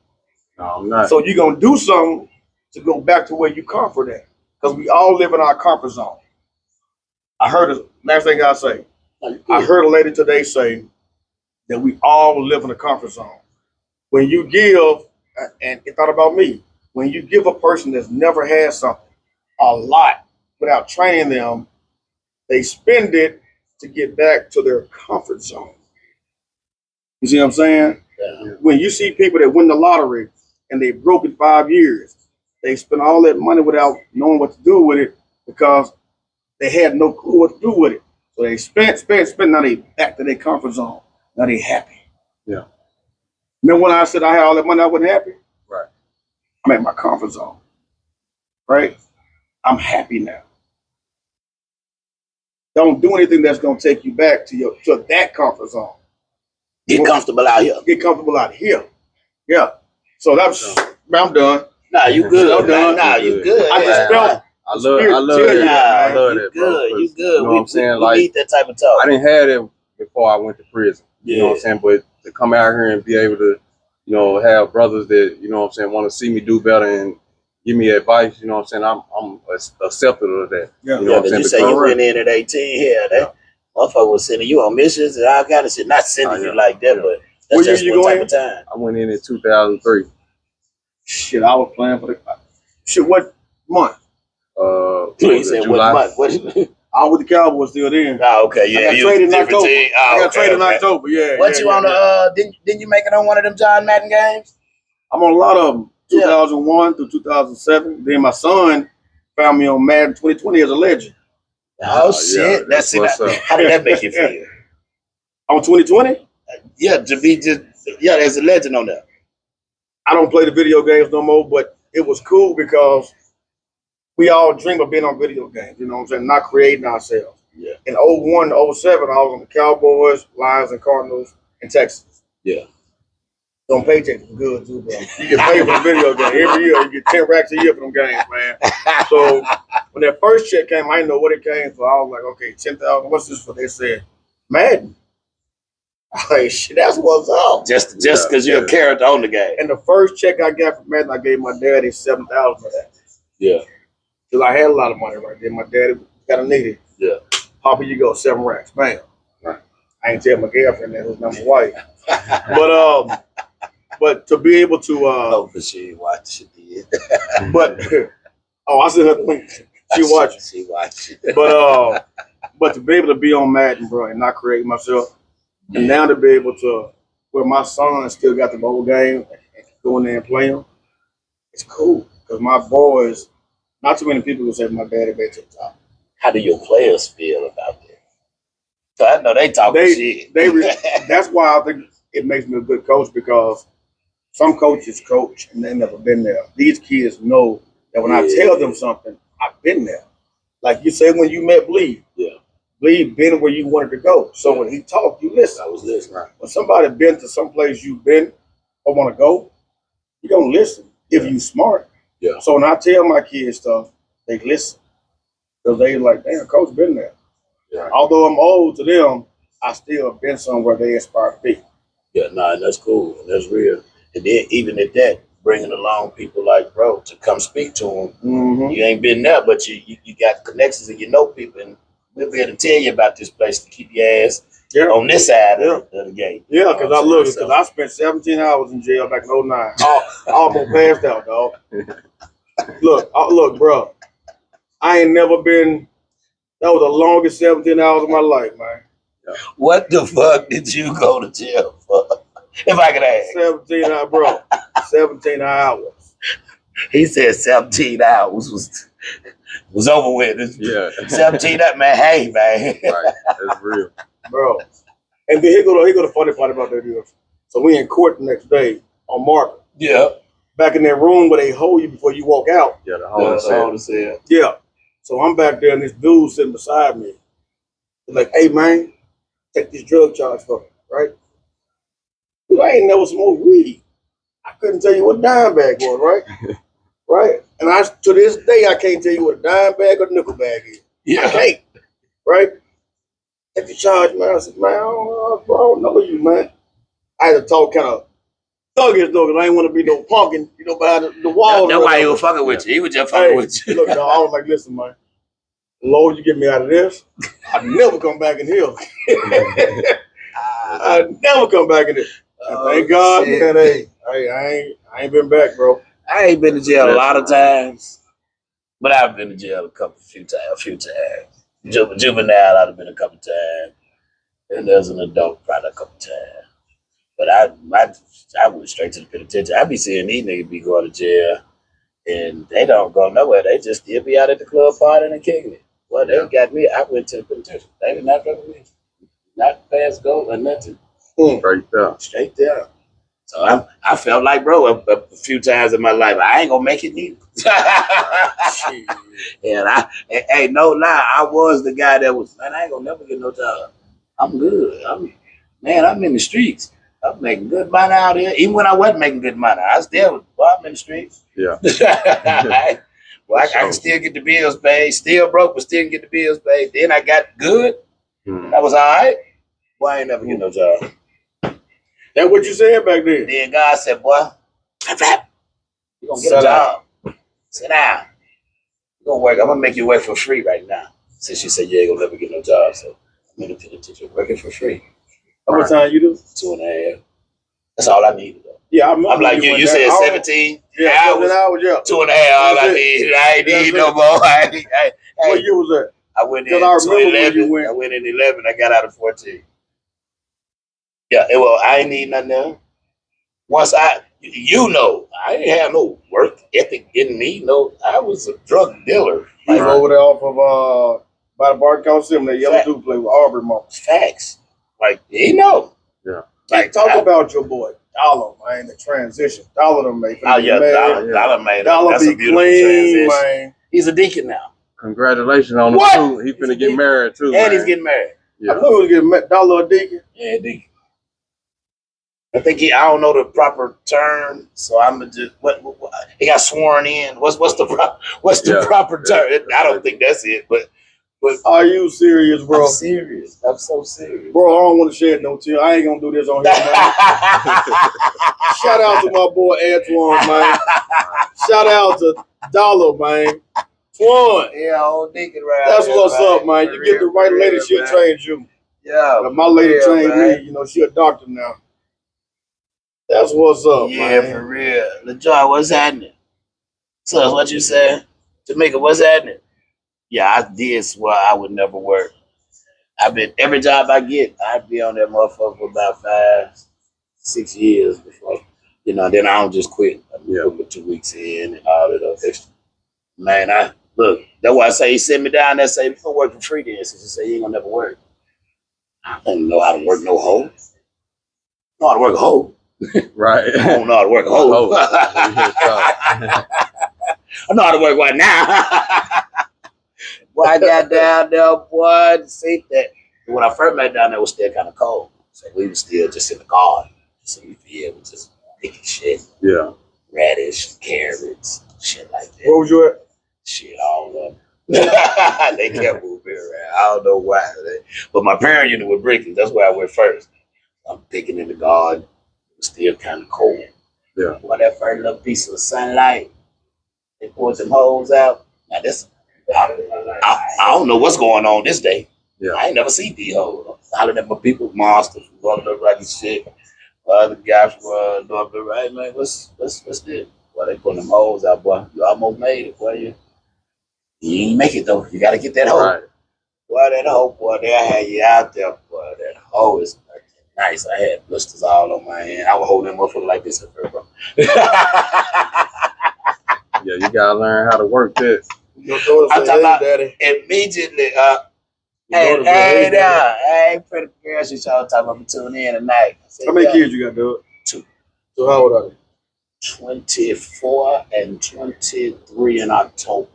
No, I'm not. So you're going to do something to go back to where you comfort at. Because we all live in our comfort zone. I heard last thing I say. I heard a lady today say that we all live in a comfort zone. When you give, and it thought about me, when you give a person that's never had something a lot without training them, they spend it to get back to their comfort zone. You see what I'm saying? Yeah. When you see people that win the lottery and they broke in 5 years, they spend all that money without knowing what to do with it because they had no clue what to do with it. So they spent. Now they back to their comfort zone. Now they happy. Yeah. Remember when I said I had all that money, I wasn't happy? Right. I'm at my comfort zone. Right? I'm happy now. Don't do anything that's gonna take you back to that comfort zone. Get comfortable out here. Get comfortable out here. Yeah. So I'm done. Nah, you good. I'm done. Nah, you good. I just felt I love spirit that. tell you that, I love you that, good. bro. You 'cause good. You know what I'm saying? We Like, need that type of talk. I didn't have it before I went to prison. You know what I'm saying? But to come out here and be able to, have brothers that, you know what I'm saying, want to see me do better and give me advice, you know what I'm saying? I'm accepted of that. Yeah. You know what I'm saying? You say you went in at 18 here. That motherfucker was sending you on missions and all kind of shit. Not sending you like that, but that's What just year you one go type of time. I went in 2003. shit. I was playing for the shit. What month? He said, what July. month? What? I was with the Cowboys still then. Oh, okay, yeah. I got You traded in different October. team. I Oh, got okay, traded in okay. October. Yeah. What you on the? Didn't you make it on one of them John Madden games? I'm on a lot of them. Yeah. 2001 through 2007. Then my son found me on Madden 2020 as a legend. Oh shit! that's what's up. How did that make you feel? On 2020, Yeah, to be just there's a legend on there. I don't play the video games no more, but it was cool because we all dream of being on video games. You know what I'm saying? Not creating ourselves. Yeah. In 01 to 07, I was on the Cowboys, Lions, and Cardinals in Texas. Yeah. Them paychecks was good too, bro. You get paid for the video game every year. You get 10 racks a year for them games, man. So when that first check came, I didn't know what it came for. I was like, okay, 10,000. What's this for? They said Madden. I was like, shit, that's what's up. Just because you're a character on the game. And the first check I got from Madden, I gave my daddy $7,000 for that. Yeah. Because I had a lot of money right there. My daddy got a needed. Yeah. Papa, you go 7 racks, bam. Right. I ain't tell my girlfriend that was not my wife. But to be able to Oh, but she watched it. but I sent her the link. She watching. She watched it. But to be able to be on Madden, bro, and not create myself, and now to be able to where my son still got the old game and go in there and play them, it's cool. Because my boys, not too many people will say my daddy back to the top. How do your players feel about that? So I know they talking shit. That's why I think it makes me a good coach, because some coaches coach and they never been there. These kids know that when I tell them something, I've been there. Like you said when you met Bleed. Yeah. Bleed been where you wanted to go. So when he talked, you listen. I was listening. Right. When somebody been to some place you've been or want to go, you don't listen if you smart. Yeah. So when I tell my kids stuff, they listen. Because they like, damn, coach been there. Yeah. Although I'm old to them, I still been somewhere they aspire to be. Yeah, nah, that's cool. That's real. And then even at that, bringing along people like bro to come speak to them. Mm-hmm. You ain't been there, but you got connections and you know people, and we'll be able to tell you about this place to keep your ass on this side of the game. Yeah, because I spent 17 hours in jail back in 09. I almost passed out, dog. Look, bro. I ain't never been. That was the longest 17 hours of my life, man. What the fuck did you go to jail for? If I could ask. 17 hours, bro. 17 hours. He said 17 hours was over with. 17 up, man. Hey, man. Right. That's real. Bro. And then here go the funny part about that is. So we in court the next day on Marker. Yeah. Back in that room where they hold you before you walk out. Yeah, the whole cell. Yeah. So I'm back there and this dude sitting beside me. He's like, hey, man, take this drug charge for me, right? I ain't never smoked weed. I couldn't tell you what dime bag was, right? Right? And to this day, I can't tell you what a dime bag or nickel bag is. Yeah. I can't, right? Take the charge, man. I said, man, I don't know you, man. I had to talk kind of thuggish, though, because I didn't want to be no punkin', behind the wall. That's why he was fucking with you. He was just fucking with you. Look, dog, I was like, listen, man. Lord, you get me out of this, I'll never come back in here. I'll never come back in here. Thank God, man. Hey, I ain't been back, bro. I ain't been to jail a lot of times, but I've been to jail a few times. Juvenile, I've been a couple times, and there's an adult probably a couple times. But I went straight to the penitentiary. I be seeing these niggas be going to jail, and they don't go nowhere. They just still be out at the club partying and kicking it. Well, they got me. I went to the penitentiary. They did not drug me, not past go or nothing. Straight there. So I felt like, bro, a few times in my life, I ain't gonna make it neither. And hey, no lie, I was the guy that was, man, I ain't gonna never get no job. I'm good. I'm in the streets. I'm making good money out here. Even when I wasn't making good money, I still was, well, I'm in the streets. Yeah. Well, I can still get the bills paid. Still broke, but still get the bills paid. Then I got good. That was all right. Boy, I ain't never get no job. That's what you said back then. Then God said, boy, you gonna get a job. Sit down. You gonna work. I'm gonna make you work for free right now. Since you said you ain't gonna never get no job, so I'm in the penitentiary working for free. How much time you do? 2.5. That's all I needed though. Yeah, I'm like you. You said 17 hours. Yeah. 2.5. All I need. I ain't need no more. What year was that? I went in Because I remember when 11. you went. I went in 11. I got out of 14. Yeah, well, I ain't need nothing else. Once I ain't have no work ethic in me. No, I was a drug dealer. You Like, was over there off of by the Bar Coliseum, that yellow dude play with Aubrey Mom. facts. Like, Yeah. Like, talk about your boy Dollar, man, the transition. Dollar done made. Oh yeah, Dollar made it. Dollar That's be a beautiful clean, transition. man. He's a deacon now. Congratulations on him What? too. He finna get married too. And man. he's getting married. Yeah. I knew he was getting met Dollar a deacon. Yeah, deacon. I think I don't know the proper term, so I'm gonna just what he got sworn in. What's the proper term? I don't think that's it, but Are you serious, bro? I'm serious. I'm so serious. Bro, I don't want to shed no tears. I ain't gonna do this on here, man. Shout out to my boy Antoine, man. Shout out to Dollar, man. Twan. Yeah, old deacon right. That's what's up, man. You get the right lady, she'll train you. Yeah, But my lady trained me, she a doctor now. That's what's up, yeah, man. for real. LaJoy, what's happening? So what you saying? Jamaica, what's happening? Yeah, I did swear I would never work. I've been every job I get, I'd be on that motherfucker for about 5-6 years before, then I don't just quit. I put 2 weeks in and all that other extra. Man, that's why I say he sent me down there and say, you gonna work for free then, since you say you ain't gonna never work. I don't know how to work no hoe. I know how to work a hoe. Right. I don't know how to work a hoe. I know how to work right now. Boy, I got down there, boy, to see that. When I first met down there, it was still kind of cold. So we was still just in the garden. So we was just picking shit. Yeah. Radish, carrots, shit like that. Where was you at? Shit, all of them. They kept moving around. I don't know why. But my parent unit was bricking. That's where I went first. I'm picking in the garden. It was still kind of cold. Yeah. When that first little piece of sunlight, they poured some holes out. Now this, I don't know what's going on this day. Yeah. I ain't never seen these holes. Hollering at my people, monsters, from the right shit. The guys from North the right, man. What's this? Well, they putting them holes out, boy. You almost made it, boy. You ain't make it though. You gotta get that hole. Right. Boy, that hole, boy, they'll have you out there, boy. That hole is nice. I had blisters all on my hand. I was holding them motherfucker like this at first, bro. Yeah, you gotta learn how to work this. Your daughter I'm say, talking about Daddy. immediately. Your daughter say, Hey, pretty girl, she showed talking about me tune in tonight. I said, How many kids you got, Doug? 2. So how old are they? 24 and 23 in October.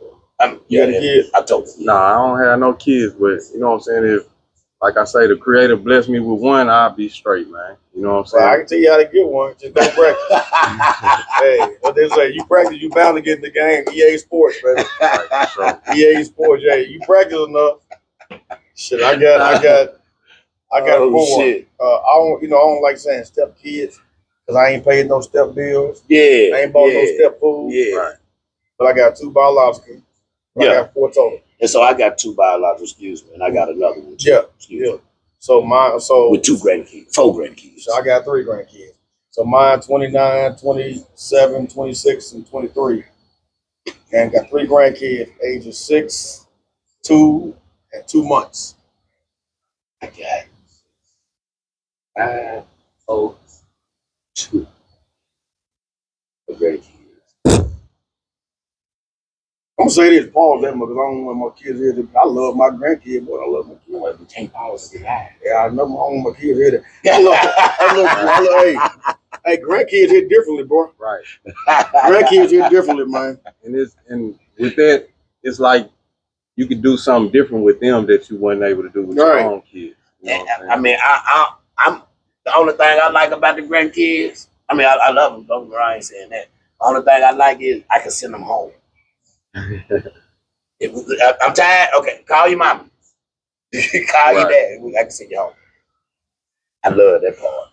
You got a kid? October. Nah, I don't have no kids, but you know what I'm saying? If, like I say, the creator blessed me with one, I'll be straight, man. You know what I'm saying? Well, I can tell you how to get one. Just go practice. Hey, what they say, you practice, you bound to get in the game. EA Sports, baby. Right, so, EA Sports, yeah. You practice enough. Shit, I got Oh, 4. shit. I don't like saying step kids because I ain't paid no step bills. Yeah. I ain't bought no step food. Yeah. right. But I got 2 biological. I Yeah. got 4 total. And so I got 2 biological, excuse me, and I got another one. Yeah. Excuse me. So With 2 grandkids, 4 grandkids. So I got 3 grandkids. So mine 29, 27, 26, and 23. And got 3 grandkids, ages 6, 2, and 2 months. I got 5, 4, 2 grandkids. I'm gonna say this, pause that because I don't want my kids here. I love my grandkids, but I love my kids. Well, we can't pause it. Yeah, I know I want my kids here. Hey, grandkids hit differently, bro. Right. Grandkids hit differently, man. And with that, it's like you could do something different with them that you weren't able to do with your own kids. You know what I'm saying? I mean, I'm the only thing I like about the grandkids. I mean, I love them. Don't get me wrong, I ain't saying that. The only thing I like is I can send them home. I'm tired. Okay, call your mama. Call your dad. I can send you home. I love that part.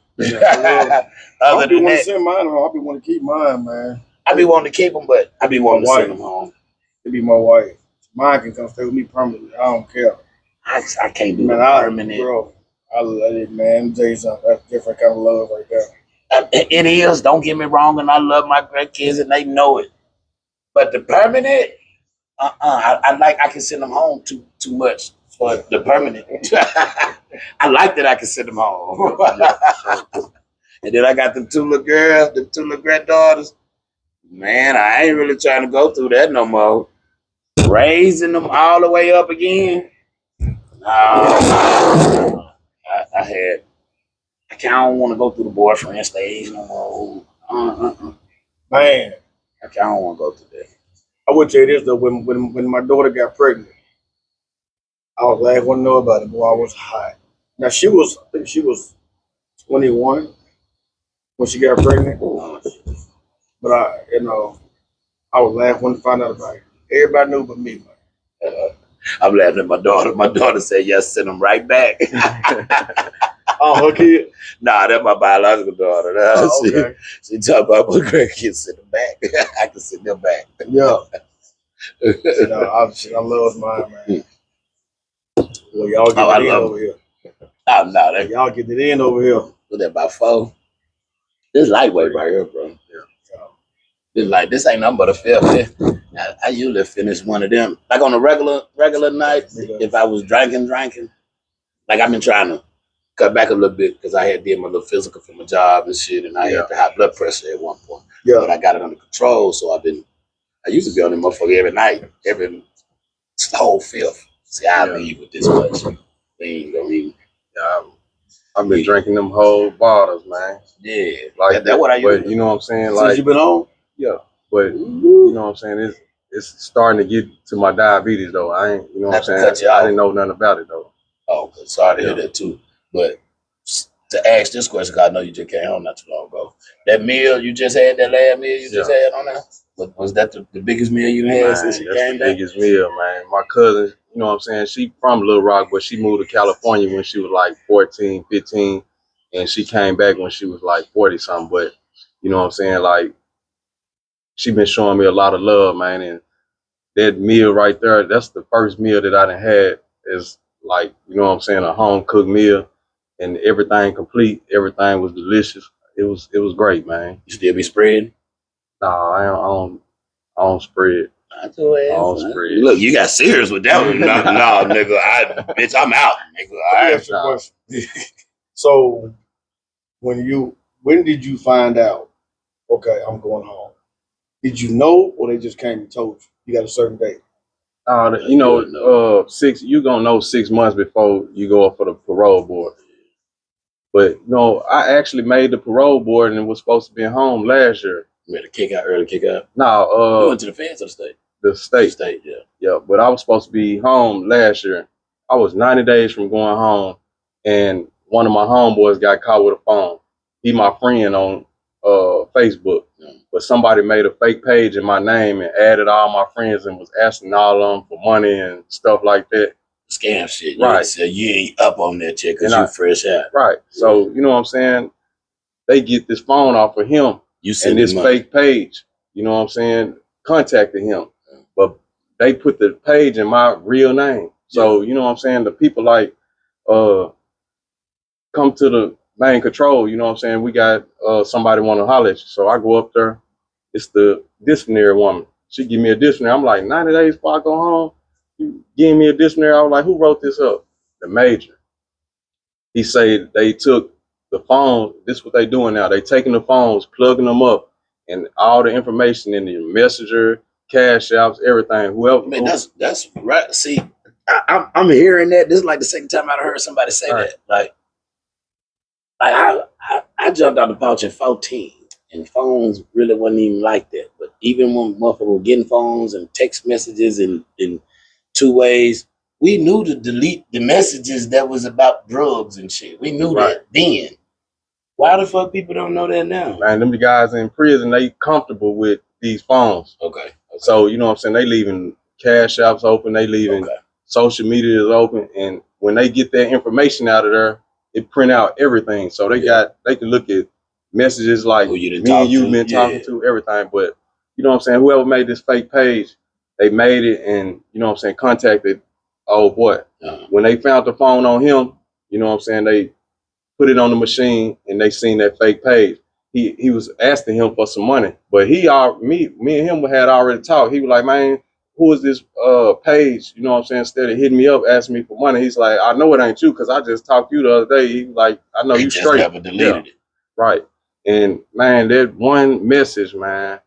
Other than want to that, send mine home. I be want to keep mine, man. I be wanting to keep them, but I be wanting to send them home. It be my wife. Mine can come stay with me permanently. I don't care. I can't do Man, it permanent. bro, I love it, man. Let me tell you something. That's different kind of love right there. It is. Don't get me wrong, and I love my grandkids, and they know it. But the permanent, I can send them home too much for the permanent. I like that I can send them home. And then I got them two little girls, them two little granddaughters. Man, I ain't really trying to go through that no more. Raising them all the way up again. No, I don't want to go through the boyfriend stage no more. Man, I don't want to go through that. I would tell you this though, when my daughter got pregnant, I was the last one to know about it. Boy, I was hot. Now I think she was 21 when she got pregnant. But I was the last one to find out about it. Everybody knew but me, man. I'm laughing at my daughter. My daughter said, yes, send them right back. Oh, her kid? Nah, that's my biological daughter. Okay. She talk about my grandkids, send them back. I can send them back. Yeah. I love mine, man. Well, y'all get it in over here. Oh, no. Y'all get it in over here. Look at about 4. This lightweight right here, bro. Yeah. This ain't nothing but a fifth. I usually finish one of them. Like on a regular night, if I was drinking, like I've been trying to cut back a little bit because I had did my little physical for my job and shit, and I had the high blood pressure at one point. Yeah. But I got it under control, so I used to be on that motherfucker every night, every whole fifth. See, I leave with this much. They ain't gonna even. I've been drinking them whole bottles, man. Yeah, like that's what I used. But you know what I'm saying? Since you been home? Yeah, but you know what I'm saying? It's starting to get to my diabetes though. I ain't, you know what I'm saying? I didn't know nothing about it though. Oh, sorry to hear that too. But to ask this question, because I know you just came home not too long ago. That meal you just had, that last meal you just had on there, was that the biggest meal you had since you came back? Biggest meal, man. My cousin, you know what I'm saying? She from Little Rock, but she moved to California when she was like 14, 15, and she came back when she was like 40 something. But you know what I'm saying? Like, she been showing me a lot of love, man. And that meal right there, that's the first meal that I done had is like, you know what I'm saying, a home cooked meal, and everything complete. Everything was delicious. It was great, man. You still be spreading? Nah, I don't spread. I don't spread. Look, you got serious with that one. No, nigga, I'm out, nigga. I ask you a question. So, when did you find out? Okay, I'm going home. Did you know, or they just came and told you? You got a certain date. You gonna know 6 months before you go up for the parole board. But no, I actually made the parole board and was supposed to be home last year. You had a early kick out? No, you went to the feds or the state? The state. The state, yeah. Yeah, but I was supposed to be home last year. I was 90 days from going home, and one of my homeboys got caught with a phone. He my friend on Facebook, but somebody made a fake page in my name and added all my friends and was asking all of them for money and stuff like that. Scam shit. Right. So you ain't up on that shit because you fresh out. Right. So, you know what I'm saying? They get this phone off of him and this fake page, you know what I'm saying, contacted him. But they put the page in my real name. So, you know what I'm saying? The people like come to the main control, you know what I'm saying? We got somebody want to holler at you. So I go up there. It's the disciplinary woman. She give me a disciplinary. I'm like, 90 days before I go home, you give me a disciplinary. I was like, who wrote this up? The major. He said they took the phone. This is what they doing now. They taking the phones, plugging them up, and all the information in the messenger, cash apps, everything. Whoever. Man, that's right. See, I'm hearing that. This is like the second time I heard somebody say that. Like I jumped out the pouch at 14, and phones really wasn't even like that. But even when motherfuckers were getting phones and text messages in 2 ways, we knew to delete the messages that was about drugs and shit. We knew that then. Why the fuck people don't know that now? Man, them guys in prison, they comfortable with these phones. Okay. So, you know what I'm saying? They leaving cash apps open. They leaving social media is open. And when they get that information out of there, it print out everything. So they can look at messages like me and you been talking to, everything. But, you know what I'm saying? Whoever made this fake page, they made it and, you know what I'm saying, contacted old boy. When they found the phone on him, you know what I'm saying, they put it on the machine and they seen that fake page. He was asking him for some money, but me and him had already talked. He was like, man, who is this page? You know what I'm saying? Instead of hitting me up, asking me for money, he's like, I know it ain't you because I just talked to you the other day. He's like, I know you just straight. Never deleted it. Right. And man, that one message, man,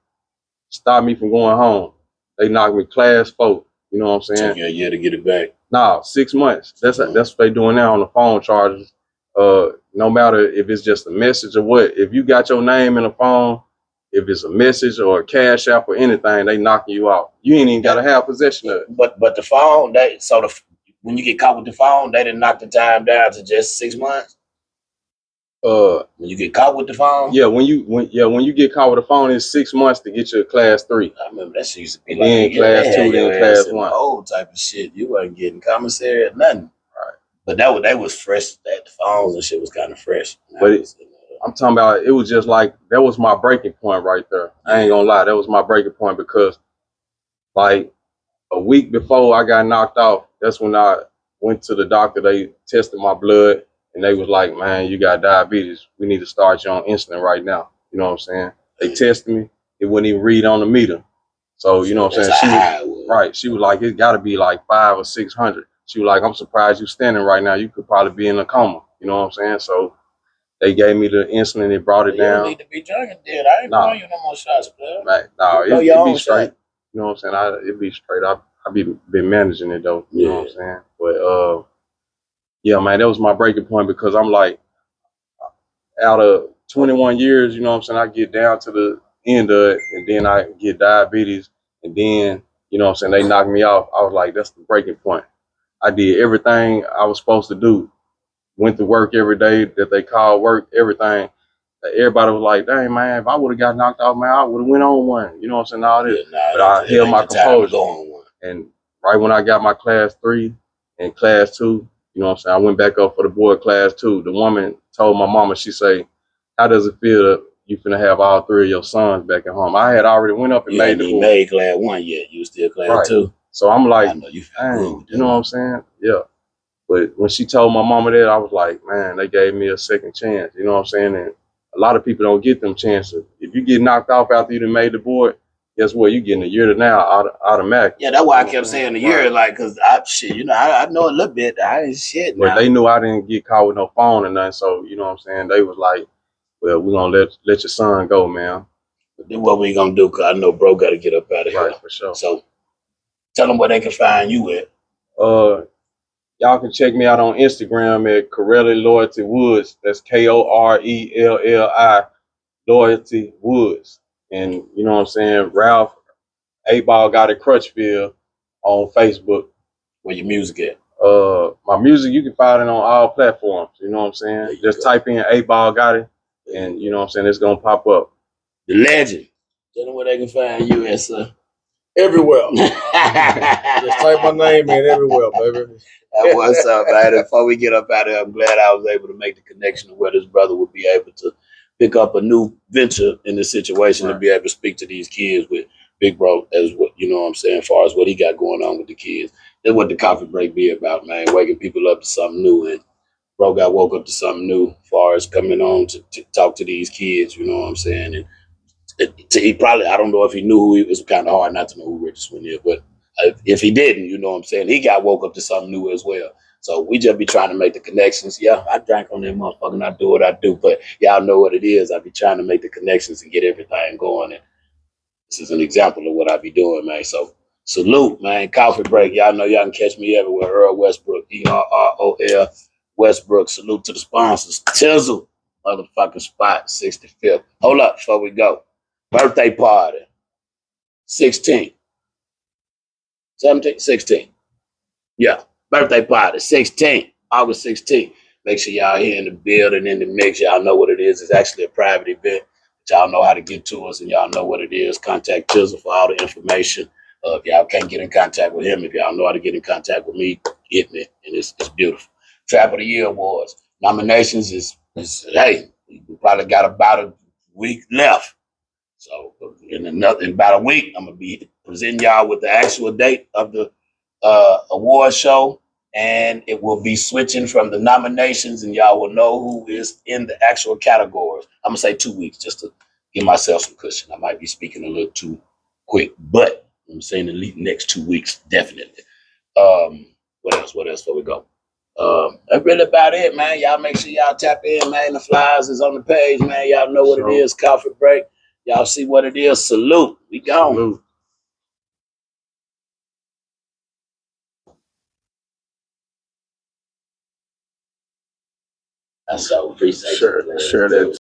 stopped me from going home. They knocked me class 4. You know what I'm saying? Took you a year to get it back. Nah, 6 months. That's what they doing now on the phone charges. No matter if it's just a message or what, if you got your name in the phone, if it's a message or a cash app or anything, they knocking you out. You ain't even gotta have possession of it. But the phone, when you get caught with the phone, they didn't knock the time down to just 6 months. When you get caught with the phone, yeah, when you get caught with a phone, it's 6 months to get you a class 3. I remember that shit used to be then class 2, then class 1. Old type of shit. You wasn't getting commissary or nothing. Right. But that was fresh. That the phones and shit was kind of fresh. But I'm talking about it was just like that was my breaking point right there. I ain't gonna lie, that was my breaking point because like a week before I got knocked off, that's when I went to the doctor. They tested my blood. And they was like, man, you got diabetes. We need to start you on insulin right now. You know what I'm saying? They tested me. It wouldn't even read on the meter. So, you know what I'm saying? She was like, it got to be like 500 or 600. She was like, I'm surprised you standing right now. You could probably be in a coma. You know what I'm saying? So they gave me the insulin. They brought it down. You need to be drinking, dude. I ain't blowing you no more shots, bro. Right. No, it be straight. You know what I'm saying? It be straight. I been managing it, though. You know what I'm saying? But, yeah, man, that was my breaking point because I'm like, out of 21 years, you know what I'm saying, I get down to the end of it, and then I get diabetes, and then, you know what I'm saying, they knocked me off. I was like, that's the breaking point. I did everything I was supposed to do. Went to work every day that they called work, everything. Everybody was like, dang, man, if I would have got knocked off, man, I would have went on one. You know what I'm saying, all this. But I held my composure. And right when I got my class 3 and class 2, you know what I'm saying? I went back up for the board class 2. The woman told my mama, she say, how does it feel that you finna have all 3 of your sons back at home? I had already went up and made the board. Made class 1 yet. You still class 2. So I'm like, you know what I'm saying? Yeah. But when she told my mama that, I was like, man, they gave me a second chance. You know what I'm saying? And a lot of people don't get them chances. If you get knocked off after you done made the board, guess what? You getting a year to now automatic. Yeah, that's why I kept saying a year, like, cause I know a little bit. I ain't shit. But they knew I didn't get caught with no phone and nothing. So you know what I'm saying? They was like, well, we're gonna let your son go, man. But then what we gonna do? Cause I know bro got to get up out of here. Right, for sure. So tell them where they can find you at. Y'all can check me out on Instagram at Corelli Loyalty Woods. That's KORELLI Loyalty Woods. And you know what I'm saying? Ralph 8-Ball Gotti Crutchfield on Facebook. Where your music at? My music, you can find it on all platforms. You know what I'm saying? Just type in 8-Ball Gotti, and you know what I'm saying? It's gonna pop up. The legend. Tell them where they can find you at, sir. Everywhere. Just type my name in everywhere, baby. What's up, man? Before we get up out of here, I'm glad I was able to make the connection of where this brother would be able to pick up a new venture in this situation to be able to speak to these kids with Big Bro as what, you know what I'm saying, as far as what he got going on with the kids. That's what the coffee break be about, man, waking people up to something new. And bro got woke up to something new as far as coming on to talk to these kids, you know what I'm saying? And he probably, I don't know if he knew who he was. Kind of hard not to know who Reggie Swinton is, but if he didn't, you know what I'm saying, he got woke up to something new as well. So we just be trying to make the connections. Yeah, I drank on that motherfucker and I do what I do, but y'all know what it is. I be trying to make the connections and get everything going. And this is an example of what I be doing, man. So salute, man. Coffee break. Y'all know y'all can catch me everywhere. Earl Westbrook, ERROL Westbrook. Salute to the sponsors. Tizzle, motherfucking spot, 65th. Hold up before we go. Birthday party, 16. 17, 16. Yeah. Birthday party, 16, August 16th. Make sure y'all here in the building, in the mix. Y'all know what it is. It's actually a private event. Y'all know how to get to us, and y'all know what it is. Contact Tizzle for all the information. If y'all can't get in contact with him, if y'all know how to get in contact with me, get me. And it's beautiful. Trap of the Year Awards. Nominations is hey, we probably got about a week left. So in about a week, I'm going to be presenting y'all with the actual date of the award show, and it will be switching from the nominations, and y'all will know who is in the actual categories. I'm gonna say 2 weeks just to give myself some cushion. I might be speaking a little too quick, but I'm saying the next 2 weeks, definitely. What else? What else before we go? That's really about it, man. Y'all make sure y'all tap in, man. The flyers is on the page, man. Y'all know what it is. Coffee break. Y'all see what it is. Salute. We gone. Salute. I so appreciate Sure, you. share that